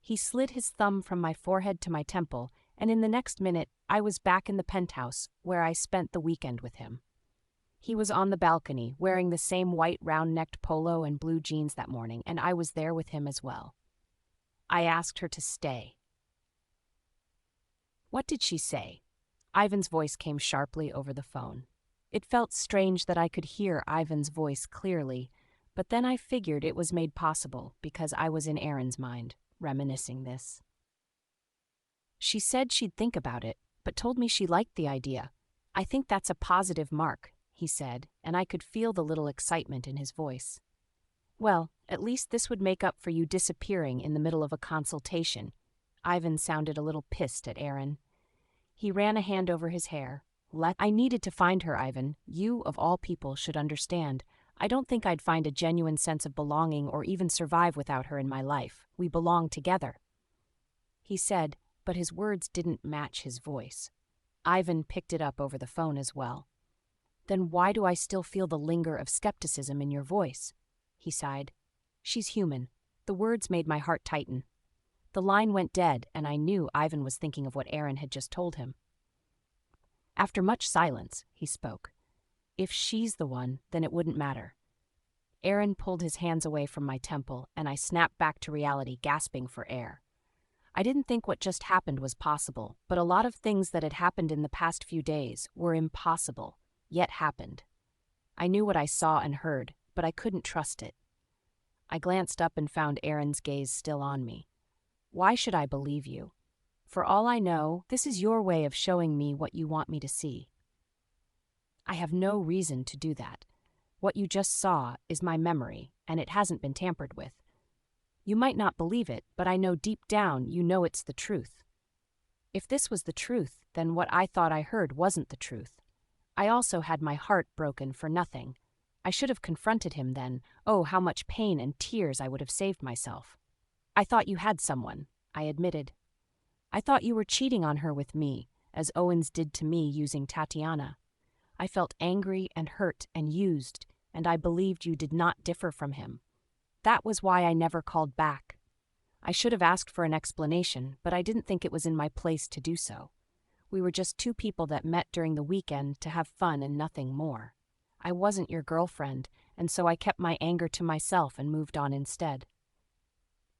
He slid his thumb from my forehead to my temple, and in the next minute I was back in the penthouse where I spent the weekend with him. He was on the balcony, wearing the same white round-necked polo and blue jeans that morning, and I was there with him as well. I asked her to stay. What did she say? Ivan's voice came sharply over the phone. It felt strange that I could hear Ivan's voice clearly, but then I figured it was made possible because I was in Erin's mind, reminiscing this. She said she'd think about it, but told me she liked the idea. I think that's a positive mark, he said, and I could feel the little excitement in his voice. Well, at least this would make up for you disappearing in the middle of a consultation. Ivan sounded a little pissed at Erin. He ran a hand over his hair. I needed to find her, Ivan. You, of all people, should understand. I don't think I'd find a genuine sense of belonging or even survive without her in my life. We belong together. He said, but his words didn't match his voice. Ivan picked it up over the phone as well. Then why do I still feel the linger of skepticism in your voice? He sighed. She's human. The words made my heart tighten. The line went dead, and I knew Ivan was thinking of what Erin had just told him. After much silence, he spoke. If she's the one, then it wouldn't matter. Erin pulled his hands away from my temple, and I snapped back to reality, gasping for air. I didn't think what just happened was possible, but a lot of things that had happened in the past few days were impossible, yet happened. I knew what I saw and heard, but I couldn't trust it. I glanced up and found Erin's gaze still on me. Why should I believe you? For all I know, this is your way of showing me what you want me to see. I have no reason to do that. What you just saw is my memory, and it hasn't been tampered with. You might not believe it, but I know deep down you know it's the truth. If this was the truth, then what I thought I heard wasn't the truth. I also had my heart broken for nothing. I should have confronted him then. Oh, how much pain and tears I would have saved myself. I thought you had someone, I admitted. I thought you were cheating on her with me, as Owens did to me using Tatiana. I felt angry and hurt and used, and I believed you did not differ from him. That was why I never called back. I should have asked for an explanation, but I didn't think it was in my place to do so. We were just two people that met during the weekend to have fun and nothing more. I wasn't your girlfriend, and so I kept my anger to myself and moved on instead.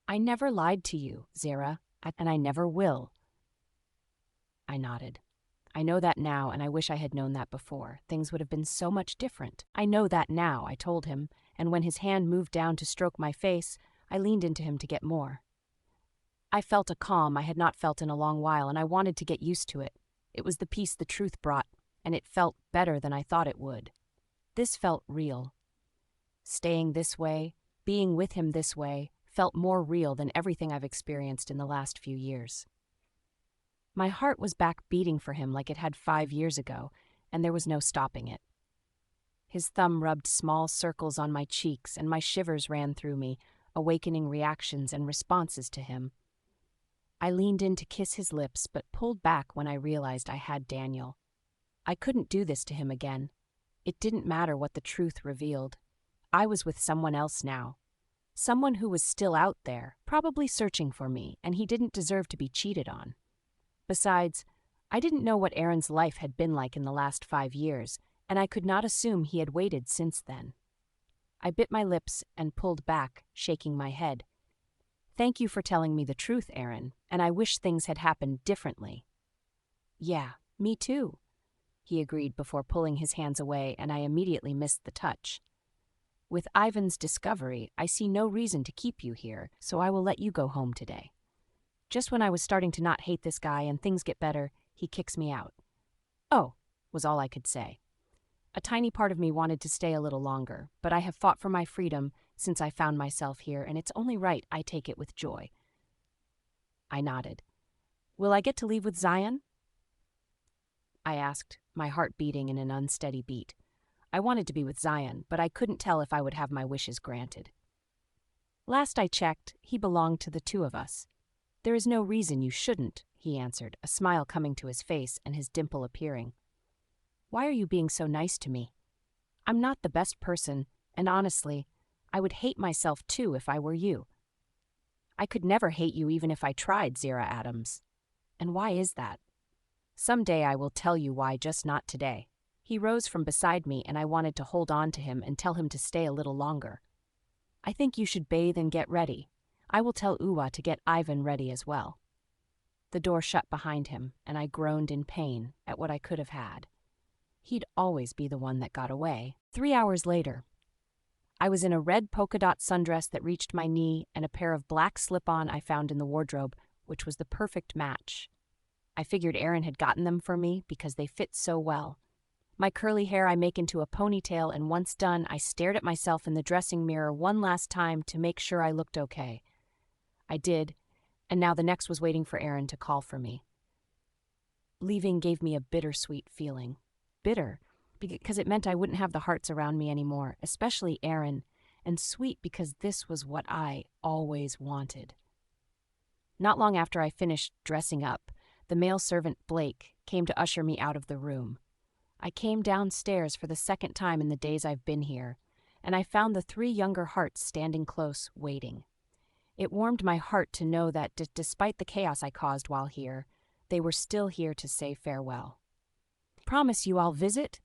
I never lied to you, Zera, and I never will. I nodded. I know that now, and I wish I had known that before. Things would have been so much different. I know that now, I told him, and when his hand moved down to stroke my face, I leaned into him to get more. I felt a calm I had not felt in a long while, and I wanted to get used to it. It was the peace the truth brought, and it felt better than I thought it would. This felt real. Staying this way, being with him this way, felt more real than everything I've experienced in the last few years. My heart was back beating for him like it had 5 years ago, and there was no stopping it. His thumb rubbed small circles on my cheeks, and my shivers ran through me, awakening reactions and responses to him. I leaned in to kiss his lips, but pulled back when I realized I had Daniel. I couldn't do this to him again. It didn't matter what the truth revealed. I was with someone else now. Someone who was still out there, probably searching for me, and he didn't deserve to be cheated on. Besides, I didn't know what Erin's life had been like in the last 5 years, and I could not assume he had waited since then. I bit my lips and pulled back, shaking my head. Thank you for telling me the truth, Erin, and I wish things had happened differently. Yeah, me too, he agreed before pulling his hands away, and I immediately missed the touch. With Ivan's discovery, I see no reason to keep you here, so I will let you go home today. Just when I was starting to not hate this guy and things get better, he kicks me out. Oh, was all I could say. A tiny part of me wanted to stay a little longer, but I have fought for my freedom since I found myself here, and it's only right I take it with joy. I nodded. Will I get to leave with Zion? I asked, my heart beating in an unsteady beat. I wanted to be with Zion, but I couldn't tell if I would have my wishes granted. Last I checked, he belonged to the two of us. There is no reason you shouldn't, he answered, a smile coming to his face and his dimple appearing. Why are you being so nice to me? I'm not the best person, and honestly, I would hate myself too if I were you. I could never hate you even if I tried, Zera Adams. And why is that? Someday I will tell you why, just not today. He rose from beside me and I wanted to hold on to him and tell him to stay a little longer. I think you should bathe and get ready. I will tell Uwa to get Ivan ready as well. The door shut behind him, and I groaned in pain at what I could have had. He'd always be the one that got away. 3 hours later, I was in a red polka dot sundress that reached my knee and a pair of black slip-on I found in the wardrobe, which was the perfect match. I figured Aaron had gotten them for me because they fit so well. My curly hair I make into a ponytail, and once done, I stared at myself in the dressing mirror one last time to make sure I looked okay. I did, and now the next was waiting for Aaron to call for me. Leaving gave me a bittersweet feeling. Bitter, because it meant I wouldn't have the hearts around me anymore, especially Aaron, and sweet because this was what I always wanted. Not long after I finished dressing up, the male servant Blake came to usher me out of the room. I came downstairs for the second time in the days I've been here, and I found the 3 younger hearts standing close, waiting. It warmed my heart to know that despite the chaos I caused while here, they were still here to say farewell. Promise you I'll visit?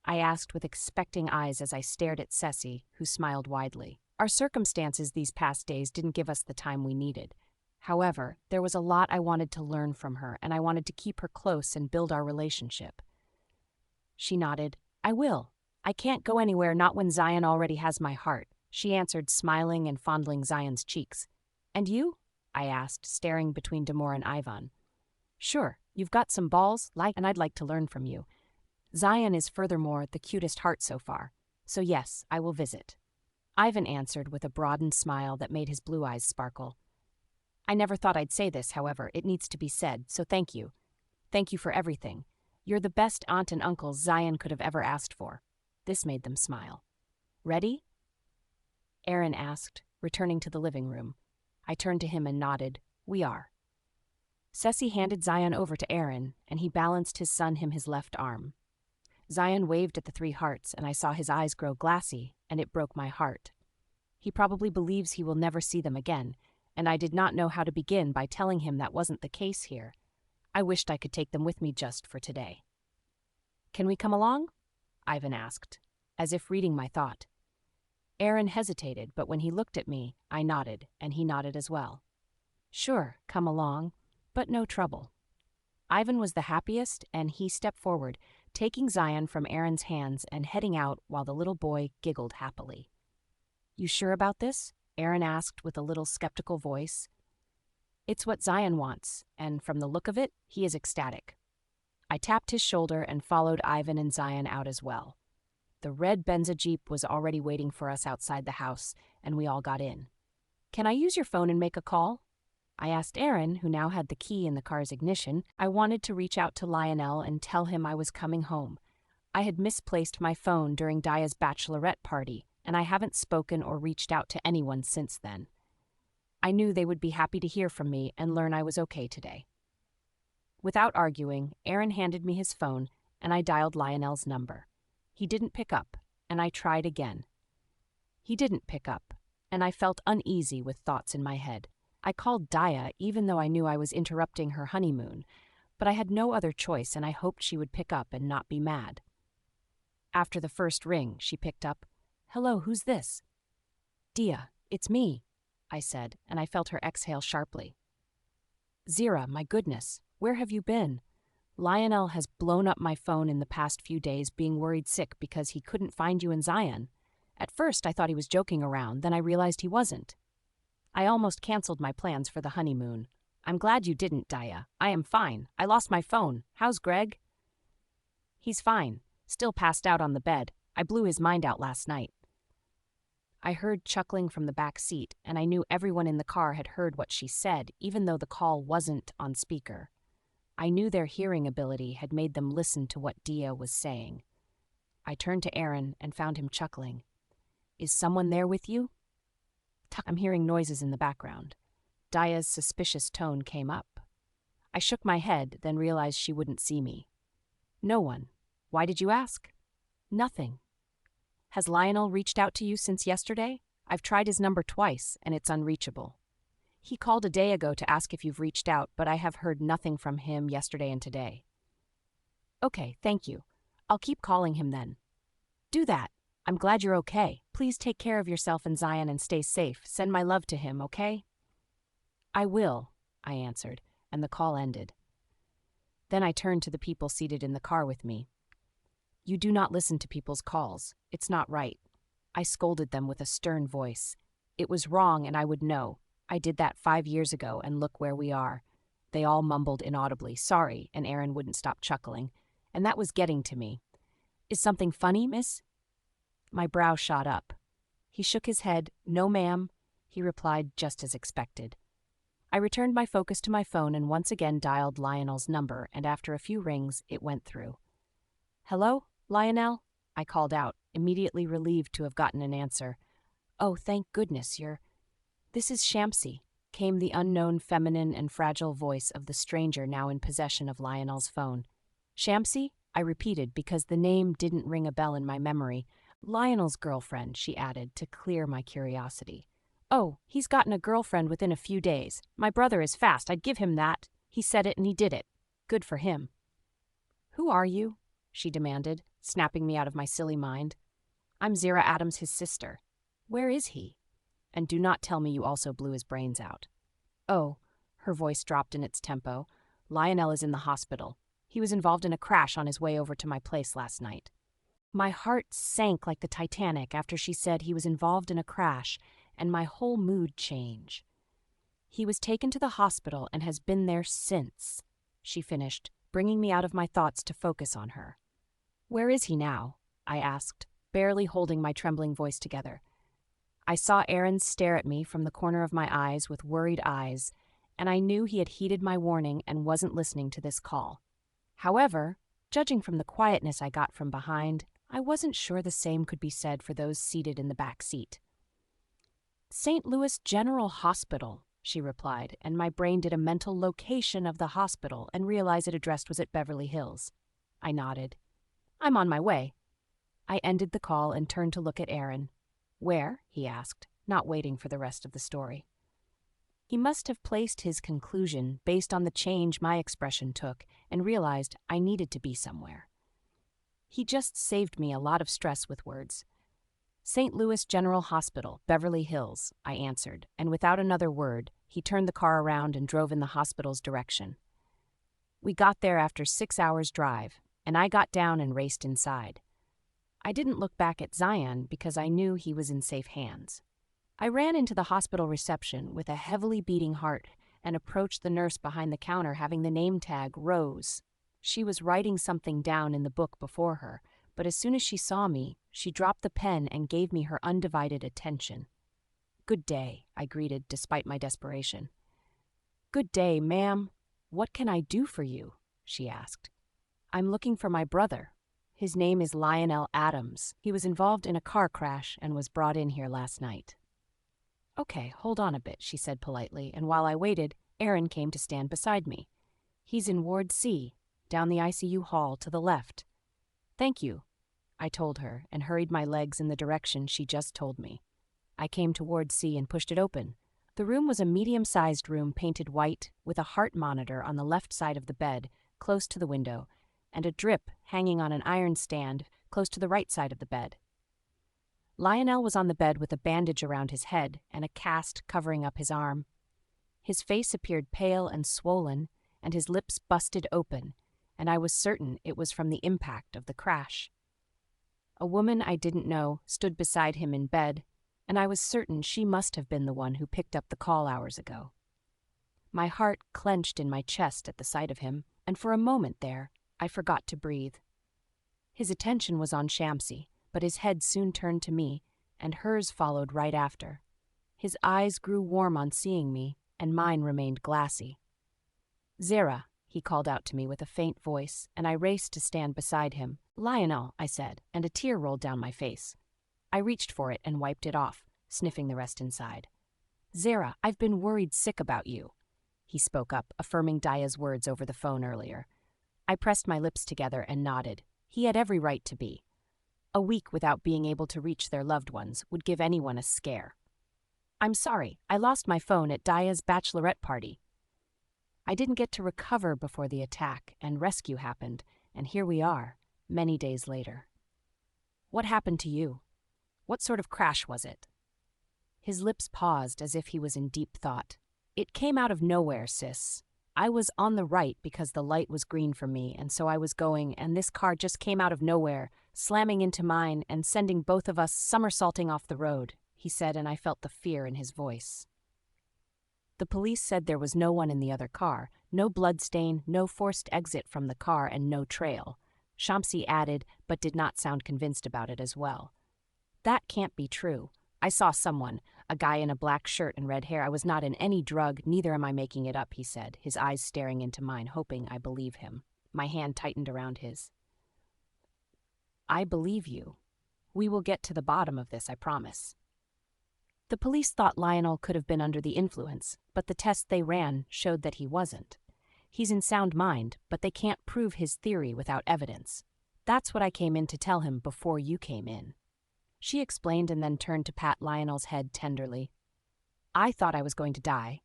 I asked with expecting eyes as I stared at Ceci, who smiled widely. Our circumstances these past days didn't give us the time we needed. However, there was a lot I wanted to learn from her, and I wanted to keep her close and build our relationship. She nodded. I will. I can't go anywhere, not when Zion already has my heart, she answered, smiling and fondling Zion's cheeks. And you? I asked, staring between Damore and Ivan. Sure, you've got some balls, and I'd like to learn from you. Zion is furthermore the cutest heart so far, so yes, I will visit. Ivan answered with a broadened smile that made his blue eyes sparkle. I never thought I'd say this, however, it needs to be said, so thank you. Thank you for everything. You're the best aunt and uncle Zion could have ever asked for. This made them smile. Ready? Aaron asked, returning to the living room. I turned to him and nodded. We are. Ceci handed Zion over to Aaron, and he balanced his son his left arm. Zion waved at the 3 hearts, and I saw his eyes grow glassy, and it broke my heart. He probably believes he will never see them again, and I did not know how to begin by telling him that wasn't the case here. I wished I could take them with me just for today. Can we come along? Ivan asked, as if reading my thought. Aaron hesitated, but when he looked at me, I nodded, and he nodded as well. Sure, come along, but no trouble. Ivan was the happiest, and he stepped forward, taking Zion from Aaron's hands and heading out while the little boy giggled happily. You sure about this? Aaron asked with a little skeptical voice. It's what Zion wants, and from the look of it, he is ecstatic. I tapped his shoulder and followed Ivan and Zion out as well. The red Benza Jeep was already waiting for us outside the house, and we all got in. Can I use your phone and make a call? I asked Aaron, who now had the key in the car's ignition. I wanted to reach out to Lionel and tell him I was coming home. I had misplaced my phone during Daya's bachelorette party, and I haven't spoken or reached out to anyone since then. I knew they would be happy to hear from me and learn I was okay today. Without arguing, Aaron handed me his phone, and I dialed Lionel's number. He didn't pick up, and I tried again. He didn't pick up, and I felt uneasy with thoughts in my head. I called Daya even though I knew I was interrupting her honeymoon, but I had no other choice, and I hoped she would pick up and not be mad. After the first ring, she picked up. Hello, who's this? Dia, it's me, I said, and I felt her exhale sharply. Zera, my goodness, where have you been? Lionel has blown up my phone in the past few days, being worried sick because he couldn't find you in Zion. At first, I thought he was joking around, then I realized he wasn't. I almost canceled my plans for the honeymoon. I'm glad you didn't, Daya. I am fine. I lost my phone. How's Greg? He's fine. Still passed out on the bed. I blew his mind out last night. I heard chuckling from the back seat, and I knew everyone in the car had heard what she said, even though the call wasn't on speaker. I knew their hearing ability had made them listen to what Dia was saying. I turned to Aaron and found him chuckling. Is someone there with you? I'm hearing noises in the background. Daya's suspicious tone came up. I shook my head, then realized she wouldn't see me. No one. Why did you ask? Nothing. Has Lionel reached out to you since yesterday? I've tried his number twice, and it's unreachable. He called a day ago to ask if you've reached out, but I have heard nothing from him yesterday and today. Okay, thank you. I'll keep calling him then. Do that. I'm glad you're okay. Please take care of yourself and Zion and stay safe. Send my love to him, okay? I will, I answered, and the call ended. Then I turned to the people seated in the car with me. You do not listen to people's calls. It's not right. I scolded them with a stern voice. It was wrong, and I would know. I did that 5 years ago, and look where we are. They all mumbled inaudibly, sorry, and Aaron wouldn't stop chuckling. And that was getting to me. Is something funny, miss? My brow shot up. He shook his head. No, ma'am. He replied just as expected. I returned my focus to my phone and once again dialed Lionel's number, and after a few rings, it went through. Hello, Lionel? I called out, immediately relieved to have gotten an answer. Oh, thank goodness, This is Shamsi, came the unknown feminine and fragile voice of the stranger now in possession of Lionel's phone. Shamsi? I repeated because the name didn't ring a bell in my memory. Lionel's girlfriend, she added, to clear my curiosity. Oh, he's gotten a girlfriend within a few days. My brother is fast, I'd give him that. He said it and he did it. Good for him. Who are you? She demanded, snapping me out of my silly mind. I'm Zera Adams, his sister. Where is he? And do not tell me you also blew his brains out. Oh, her voice dropped in its tempo. Lionel is in the hospital. He was involved in a crash on his way over to my place last night. My heart sank like the Titanic after she said he was involved in a crash, and my whole mood changed. He was taken to the hospital and has been there since, she finished, bringing me out of my thoughts to focus on her. Where is he now? I asked, barely holding my trembling voice together. I saw Aaron stare at me from the corner of my eyes with worried eyes, and I knew he had heeded my warning and wasn't listening to this call. However, judging from the quietness I got from behind, I wasn't sure the same could be said for those seated in the back seat. St. Louis General Hospital, she replied, and my brain did a mental location of the hospital and realized it addressed was at Beverly Hills. I nodded. I'm on my way. I ended the call and turned to look at Aaron. Where? He asked, not waiting for the rest of the story. He must have placed his conclusion based on the change my expression took and realized I needed to be somewhere. He just saved me a lot of stress with words. St. Louis General Hospital, Beverly Hills, I answered, and without another word, he turned the car around and drove in the hospital's direction. We got there after 6 hours' drive, and I got down and raced inside. I didn't look back at Zion because I knew he was in safe hands. I ran into the hospital reception with a heavily beating heart and approached the nurse behind the counter having the name tag Rose. She was writing something down in the book before her, but as soon as she saw me, she dropped the pen and gave me her undivided attention. Good day, I greeted despite my desperation. Good day, ma'am. What can I do for you? She asked. I'm looking for my brother. His name is Lionel Adams. He was involved in a car crash and was brought in here last night. Okay, hold on a bit, she said politely, and while I waited, Aaron came to stand beside me. He's in Ward C, down the ICU hall to the left. Thank you, I told her, and hurried my legs in the direction she just told me. I came to Ward C and pushed it open. The room was a medium-sized room painted white, with a heart monitor on the left side of the bed, close to the window, and a drip hanging on an iron stand close to the right side of the bed. Lionel was on the bed with a bandage around his head and a cast covering up his arm. His face appeared pale and swollen, and his lips busted open, and I was certain it was from the impact of the crash. A woman I didn't know stood beside him in bed, and I was certain she must have been the one who picked up the call hours ago. My heart clenched in my chest at the sight of him, and for a moment there, I forgot to breathe. His attention was on Shamsi, but his head soon turned to me, and hers followed right after. His eyes grew warm on seeing me, and mine remained glassy. Zera, he called out to me with a faint voice, and I raced to stand beside him, Lionel, I said, and a tear rolled down my face. I reached for it and wiped it off, sniffing the rest inside. Zera, I've been worried sick about you. He spoke up, affirming Daya's words over the phone earlier. I pressed my lips together and nodded. He had every right to be. A week without being able to reach their loved ones would give anyone a scare. I'm sorry, I lost my phone at Daya's bachelorette party. I didn't get to recover before the attack, and rescue happened, and here we are, many days later. What happened to you? What sort of crash was it? His lips paused as if he was in deep thought. It came out of nowhere, sis. I was on the right because the light was green for me, and so I was going, and this car just came out of nowhere, slamming into mine and sending both of us somersaulting off the road, he said, and I felt the fear in his voice. The police said there was no one in the other car, no bloodstain, no forced exit from the car, and no trail. Shamsi added, but did not sound convinced about it as well. That can't be true. I saw someone, a guy in a black shirt and red hair. I was not in any drug, neither am I making it up, he said, his eyes staring into mine, hoping I believe him. My hand tightened around his. I believe you. We will get to the bottom of this, I promise. The police thought Lionel could have been under the influence, but the tests they ran showed that he wasn't. He's in sound mind, but they can't prove his theory without evidence. That's what I came in to tell him before you came in. She explained and then turned to pat Lionel's head tenderly. I thought I was going to die.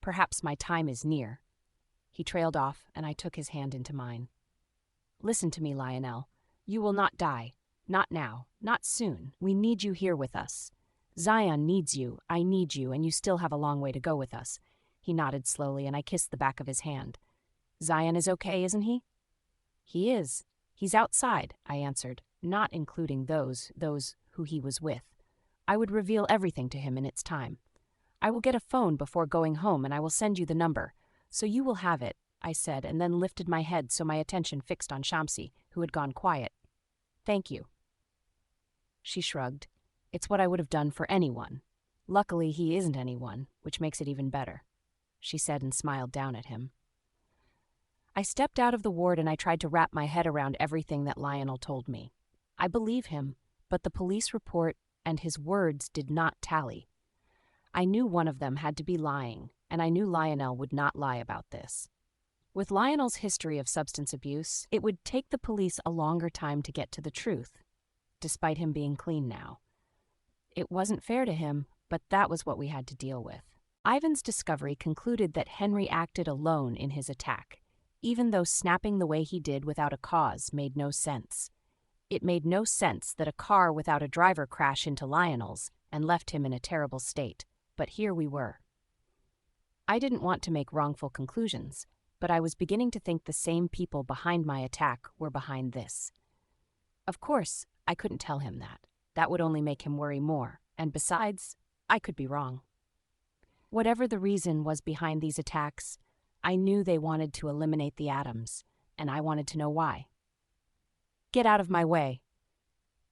Perhaps my time is near. He trailed off, and I took his hand into mine. Listen to me, Lionel. You will not die. Not now. Not soon. We need you here with us. Zion needs you, I need you, and you still have a long way to go with us. He nodded slowly, and I kissed the back of his hand. Zion is okay, isn't he? He is. He's outside, I answered, not including those who he was with. I would reveal everything to him in its time. I will get a phone before going home, and I will send you the number. So you will have it, I said, and then lifted my head so my attention fixed on Shamsi, who had gone quiet. Thank you. She shrugged. It's what I would have done for anyone. Luckily, he isn't anyone, which makes it even better, she said and smiled down at him. I stepped out of the ward and I tried to wrap my head around everything that Lionel told me. I believe him, but the police report and his words did not tally. I knew one of them had to be lying, and I knew Lionel would not lie about this. With Lionel's history of substance abuse, it would take the police a longer time to get to the truth, despite him being clean now. It wasn't fair to him, but that was what we had to deal with. Ivan's discovery concluded that Henry acted alone in his attack, even though snapping the way he did without a cause made no sense. It made no sense that a car without a driver crashed into Lionel's and left him in a terrible state, but here we were. I didn't want to make wrongful conclusions, but I was beginning to think the same people behind my attack were behind this. Of course, I couldn't tell him that. That would only make him worry more, and besides, I could be wrong. Whatever the reason was behind these attacks, I knew they wanted to eliminate the Adams, and I wanted to know why. Get out of my way.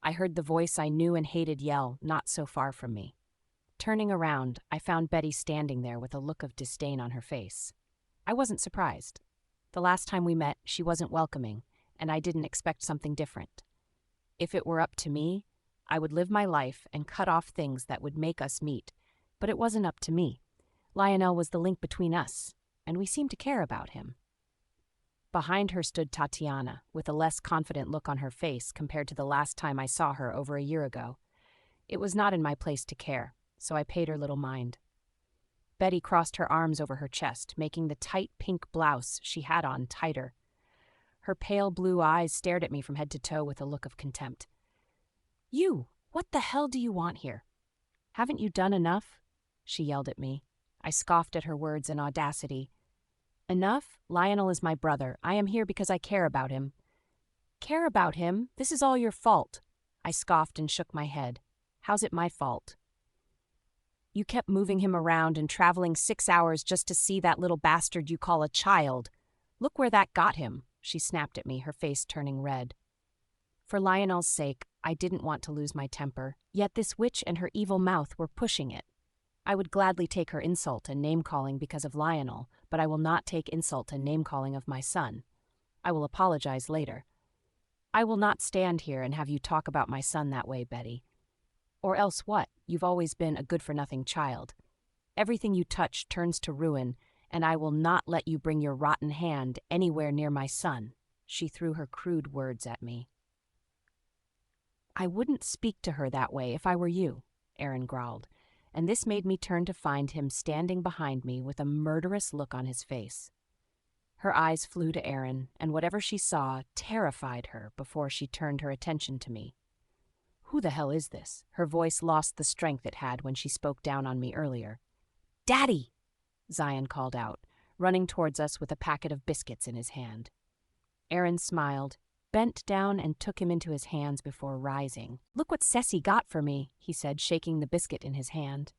I heard the voice I knew and hated yell not so far from me. Turning around, I found Betty standing there with a look of disdain on her face. I wasn't surprised. The last time we met, she wasn't welcoming, and I didn't expect something different. If it were up to me, I would live my life and cut off things that would make us meet, but it wasn't up to me. Lionel was the link between us, and we seemed to care about him. Behind her stood Tatiana, with a less confident look on her face compared to the last time I saw her over a year ago. It was not in my place to care, so I paid her little mind. Betty crossed her arms over her chest, making the tight pink blouse she had on tighter. Her pale blue eyes stared at me from head to toe with a look of contempt. You, what the hell do you want here? Haven't you done enough? She yelled at me. I scoffed at her words and audacity. Enough? Lionel is my brother. I am here because I care about him. Care about him? This is all your fault. I scoffed and shook my head. How's it my fault? You kept moving him around and traveling 6 hours just to see that little bastard you call a child. Look where that got him, she snapped at me, her face turning red. For Lionel's sake, I didn't want to lose my temper, yet this witch and her evil mouth were pushing it. I would gladly take her insult and name-calling because of Lionel, but I will not take insult and name-calling of my son. I will apologize later. I will not stand here and have you talk about my son that way, Betty. Or else what? You've always been a good-for-nothing child. Everything you touch turns to ruin, and I will not let you bring your rotten hand anywhere near my son." She threw her crude words at me. "I wouldn't speak to her that way if I were you," Aaron growled, and this made me turn to find him standing behind me with a murderous look on his face. Her eyes flew to Aaron, and whatever she saw terrified her before she turned her attention to me. "Who the hell is this?" Her voice lost the strength it had when she spoke down on me earlier. "Daddy!" Zion called out, running towards us with a packet of biscuits in his hand. Aaron smiled, bent down and took him into his hands before rising. "Look what Ceci got for me," he said, shaking the biscuit in his hand.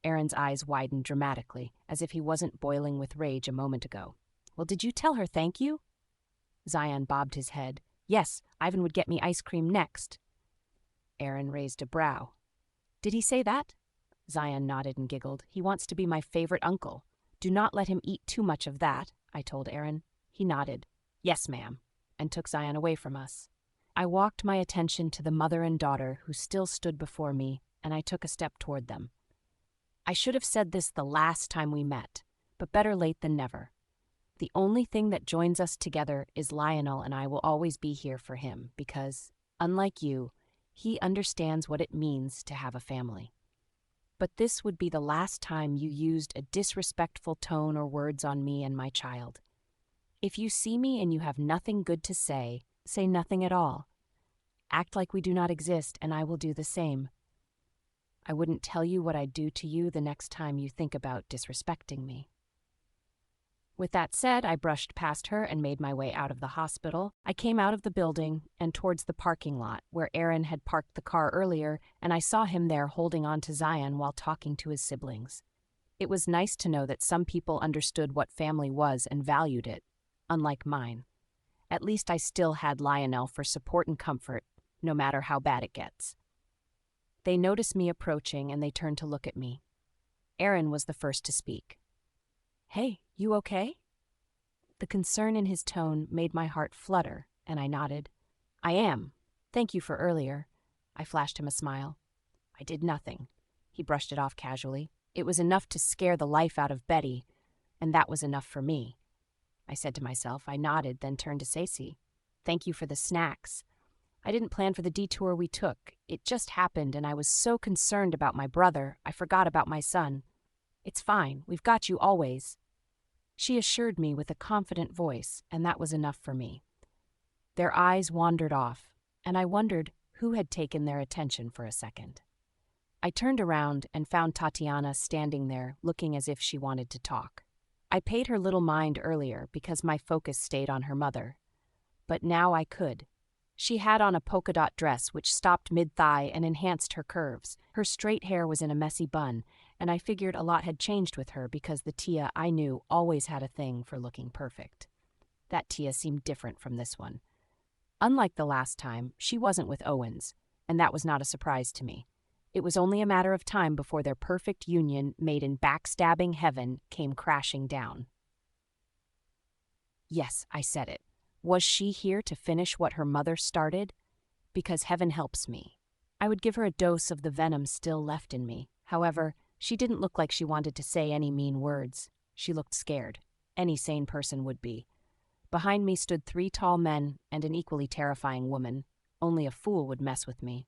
Aaron's eyes widened dramatically, as if he wasn't boiling with rage a moment ago. "Well, did you tell her thank you?" Zion bobbed his head. "Yes, Ivan would get me ice cream next." Aaron raised a brow. "Did he say that?" Zion nodded and giggled. "He wants to be my favorite uncle. Do not let him eat too much of that," I told Aaron. He nodded. "Yes, ma'am," and took Zion away from us. I walked my attention to the mother and daughter who still stood before me, and I took a step toward them. I should have said this the last time we met, but better late than never. The only thing that joins us together is Lionel, and I will always be here for him because, unlike you, he understands what it means to have a family. But this would be the last time you used a disrespectful tone or words on me and my child. If you see me and you have nothing good to say nothing at all. Act like we do not exist, and I will do the same. I wouldn't tell you what I'd do to you the next time you think about disrespecting me. With that said, I brushed past her and made my way out of the hospital. I came out of the building and towards the parking lot where Aaron had parked the car earlier, and I saw him there holding on to Zion while talking to his siblings. It was nice to know that some people understood what family was and valued it, unlike mine. At least I still had Lionel for support and comfort, no matter how bad it gets. They noticed me approaching and they turned to look at me. Aaron was the first to speak. "Hey, you okay?" The concern in his tone made my heart flutter, and I nodded. "I am. Thank you for earlier." I flashed him a smile. "I did nothing." He brushed it off casually. "It was enough to scare the life out of Betty, and that was enough for me." I said to myself. I nodded, then turned to Ceci. "Thank you for the snacks. I didn't plan for the detour we took. It just happened, and I was so concerned about my brother, I forgot about my son. It's fine. We've got you always." She assured me with a confident voice, and that was enough for me. Their eyes wandered off, and I wondered who had taken their attention for a second. I turned around and found Tatiana standing there, looking as if she wanted to talk. I paid her little mind earlier because my focus stayed on her mother. But now I could. She had on a polka dot dress which stopped mid-thigh and enhanced her curves. Her straight hair was in a messy bun, and I figured a lot had changed with her because the Tia I knew always had a thing for looking perfect. That Tia seemed different from this one. Unlike the last time, she wasn't with Owens, and that was not a surprise to me. It was only a matter of time before their perfect union made in backstabbing heaven came crashing down. Yes, I said it. Was she here to finish what her mother started? Because heaven helps me. I would give her a dose of the venom still left in me. However, she didn't look like she wanted to say any mean words. She looked scared. Any sane person would be. Behind me stood 3 tall men and an equally terrifying woman. Only a fool would mess with me.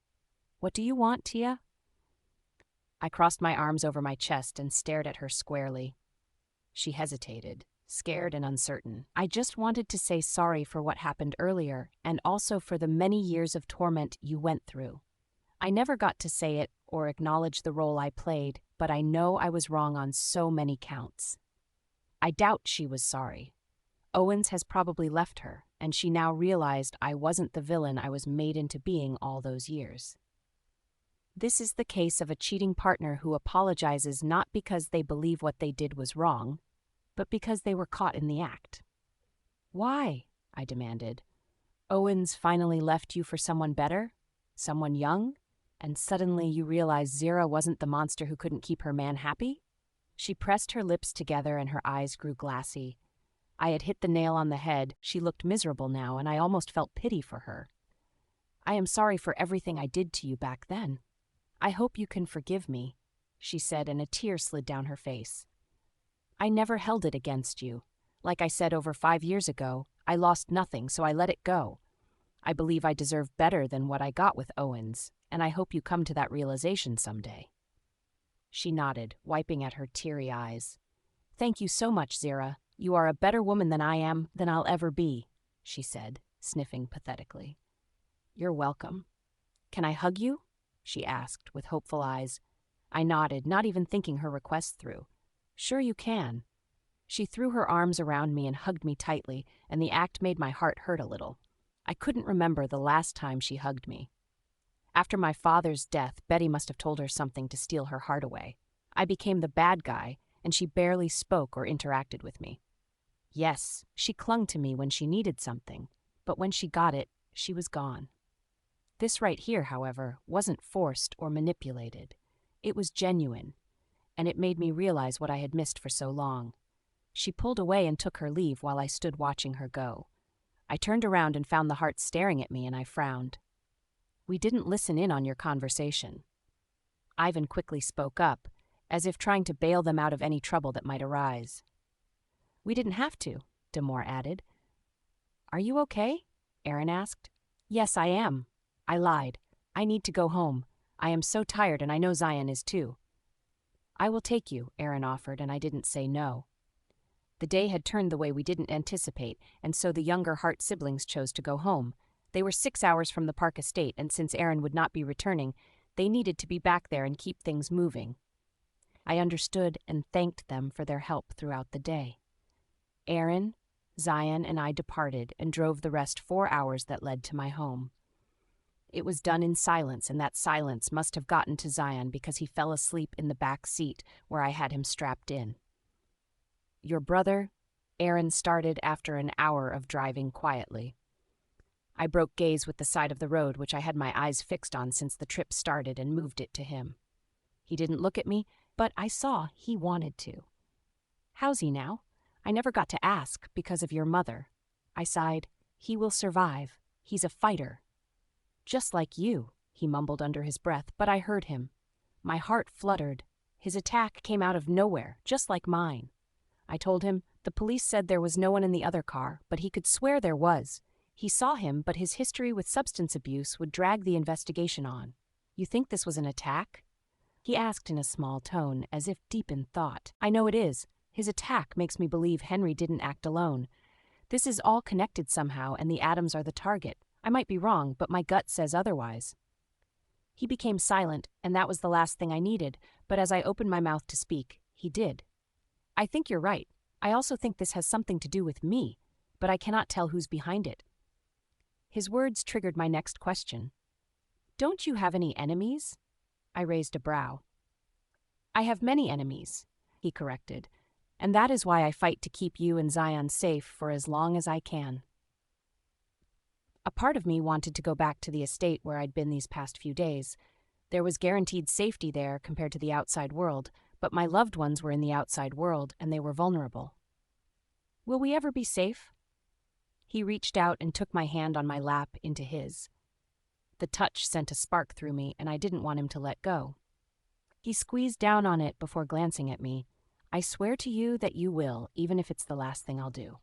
"What do you want, Tia?" I crossed my arms over my chest and stared at her squarely. She hesitated, scared and uncertain. "I just wanted to say sorry for what happened earlier, and also for the many years of torment you went through. I never got to say it or acknowledge the role I played, but I know I was wrong on so many counts." I doubt she was sorry. Owens has probably left her, and she now realized I wasn't the villain I was made into being all those years. This is the case of a cheating partner who apologizes not because they believe what they did was wrong, but because they were caught in the act. "Why?" I demanded. "Owens finally left you for someone better? Someone young? And suddenly you realize Zera wasn't the monster who couldn't keep her man happy?" She pressed her lips together and her eyes grew glassy. I had hit the nail on the head. She looked miserable now, and I almost felt pity for her. I am sorry for everything I did to you back then. I hope you can forgive me, she said, and a tear slid down her face. I never held it against you. Like I said over 5 years ago, I lost nothing, so I let it go. I believe I deserve better than what I got with Owens, and I hope you come to that realization someday. She nodded, wiping at her teary eyes. Thank you so much, Zera. You are a better woman than I'll ever be, she said, sniffing pathetically. You're welcome. Can I hug you? She asked, with hopeful eyes. I nodded, not even thinking her request through. Sure you can. She threw her arms around me and hugged me tightly, and the act made my heart hurt a little. I couldn't remember the last time she hugged me. After my father's death, Betty must have told her something to steal her heart away. I became the bad guy, and she barely spoke or interacted with me. Yes, she clung to me when she needed something, but when she got it, she was gone. This right here, however, wasn't forced or manipulated. It was genuine, and it made me realize what I had missed for so long. She pulled away and took her leave while I stood watching her go. I turned around and found the heart staring at me, and I frowned. We didn't listen in on your conversation. Ivan quickly spoke up, as if trying to bail them out of any trouble that might arise. We didn't have to, Damore added. Are you okay? Aaron asked. Yes, I am. I lied. I need to go home. I am so tired, and I know Zion is too. I will take you, Aaron offered, and I didn't say no. The day had turned the way we didn't anticipate, and so the younger Hart siblings chose to go home. They were 6 hours from the Park estate, and since Aaron would not be returning, they needed to be back there and keep things moving. I understood and thanked them for their help throughout the day. Aaron, Zion, and I departed and drove the rest 4 hours that led to my home. It was done in silence, and that silence must have gotten to Zion because he fell asleep in the back seat where I had him strapped in. Your brother? Aaron started after an hour of driving quietly. I broke gaze with the side of the road which I had my eyes fixed on since the trip started and moved it to him. He didn't look at me, but I saw he wanted to. How's he now? I never got to ask because of your mother. I sighed. He will survive. He's a fighter. Just like you, he mumbled under his breath, but I heard him. My heart fluttered. His attack came out of nowhere, just like mine. I told him the police said there was no one in the other car, but he could swear there was. He saw him, but his history with substance abuse would drag the investigation on. You think this was an attack? He asked in a small tone, as if deep in thought. I know it is. His attack makes me believe Henry didn't act alone. This is all connected somehow, and the Adams are the target. I might be wrong, but my gut says otherwise. He became silent, and that was the last thing I needed, but as I opened my mouth to speak, he did. I think you're right. I also think this has something to do with me, but I cannot tell who's behind it. His words triggered my next question. Don't you have any enemies? I raised a brow. I have many enemies, he corrected, and that is why I fight to keep you and Zion safe for as long as I can. A part of me wanted to go back to the estate where I'd been these past few days. There was guaranteed safety there compared to the outside world, but my loved ones were in the outside world and they were vulnerable. Will we ever be safe? He reached out and took my hand on my lap into his. The touch sent a spark through me, and I didn't want him to let go. He squeezed down on it before glancing at me. I swear to you that you will, even if it's the last thing I'll do.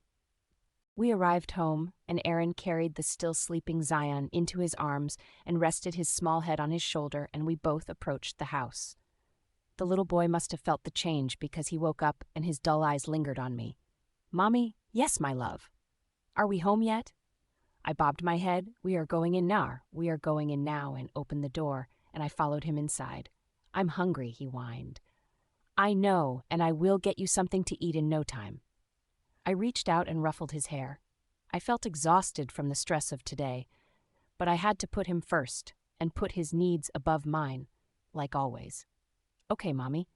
We arrived home, and Aaron carried the still sleeping Zion into his arms and rested his small head on his shoulder, and we both approached the house. The little boy must have felt the change because he woke up and his dull eyes lingered on me. Mommy, yes, my love. Are we home yet? I bobbed my head. We are going in now. We are going in now, and opened the door, and I followed him inside. I'm hungry, he whined. I know, and I will get you something to eat in no time. I reached out and ruffled his hair. I felt exhausted from the stress of today, but I had to put him first and put his needs above mine, like always. Okay, Mommy.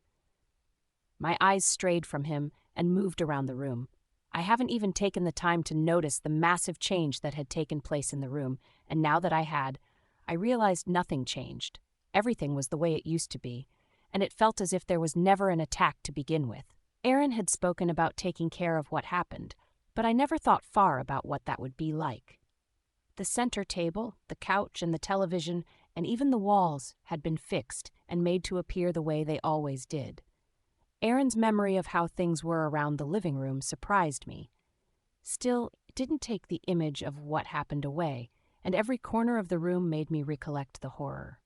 My eyes strayed from him and moved around the room. I haven't even taken the time to notice the massive change that had taken place in the room, and now that I had, I realized nothing changed. Everything was the way it used to be, and it felt as if there was never an attack to begin with. Aaron had spoken about taking care of what happened, but I never thought far about what that would be like. The center table, the couch, and the television, and even the walls had been fixed and made to appear the way they always did. Aaron's memory of how things were around the living room surprised me. Still, it didn't take the image of what happened away, and every corner of the room made me recollect the horror.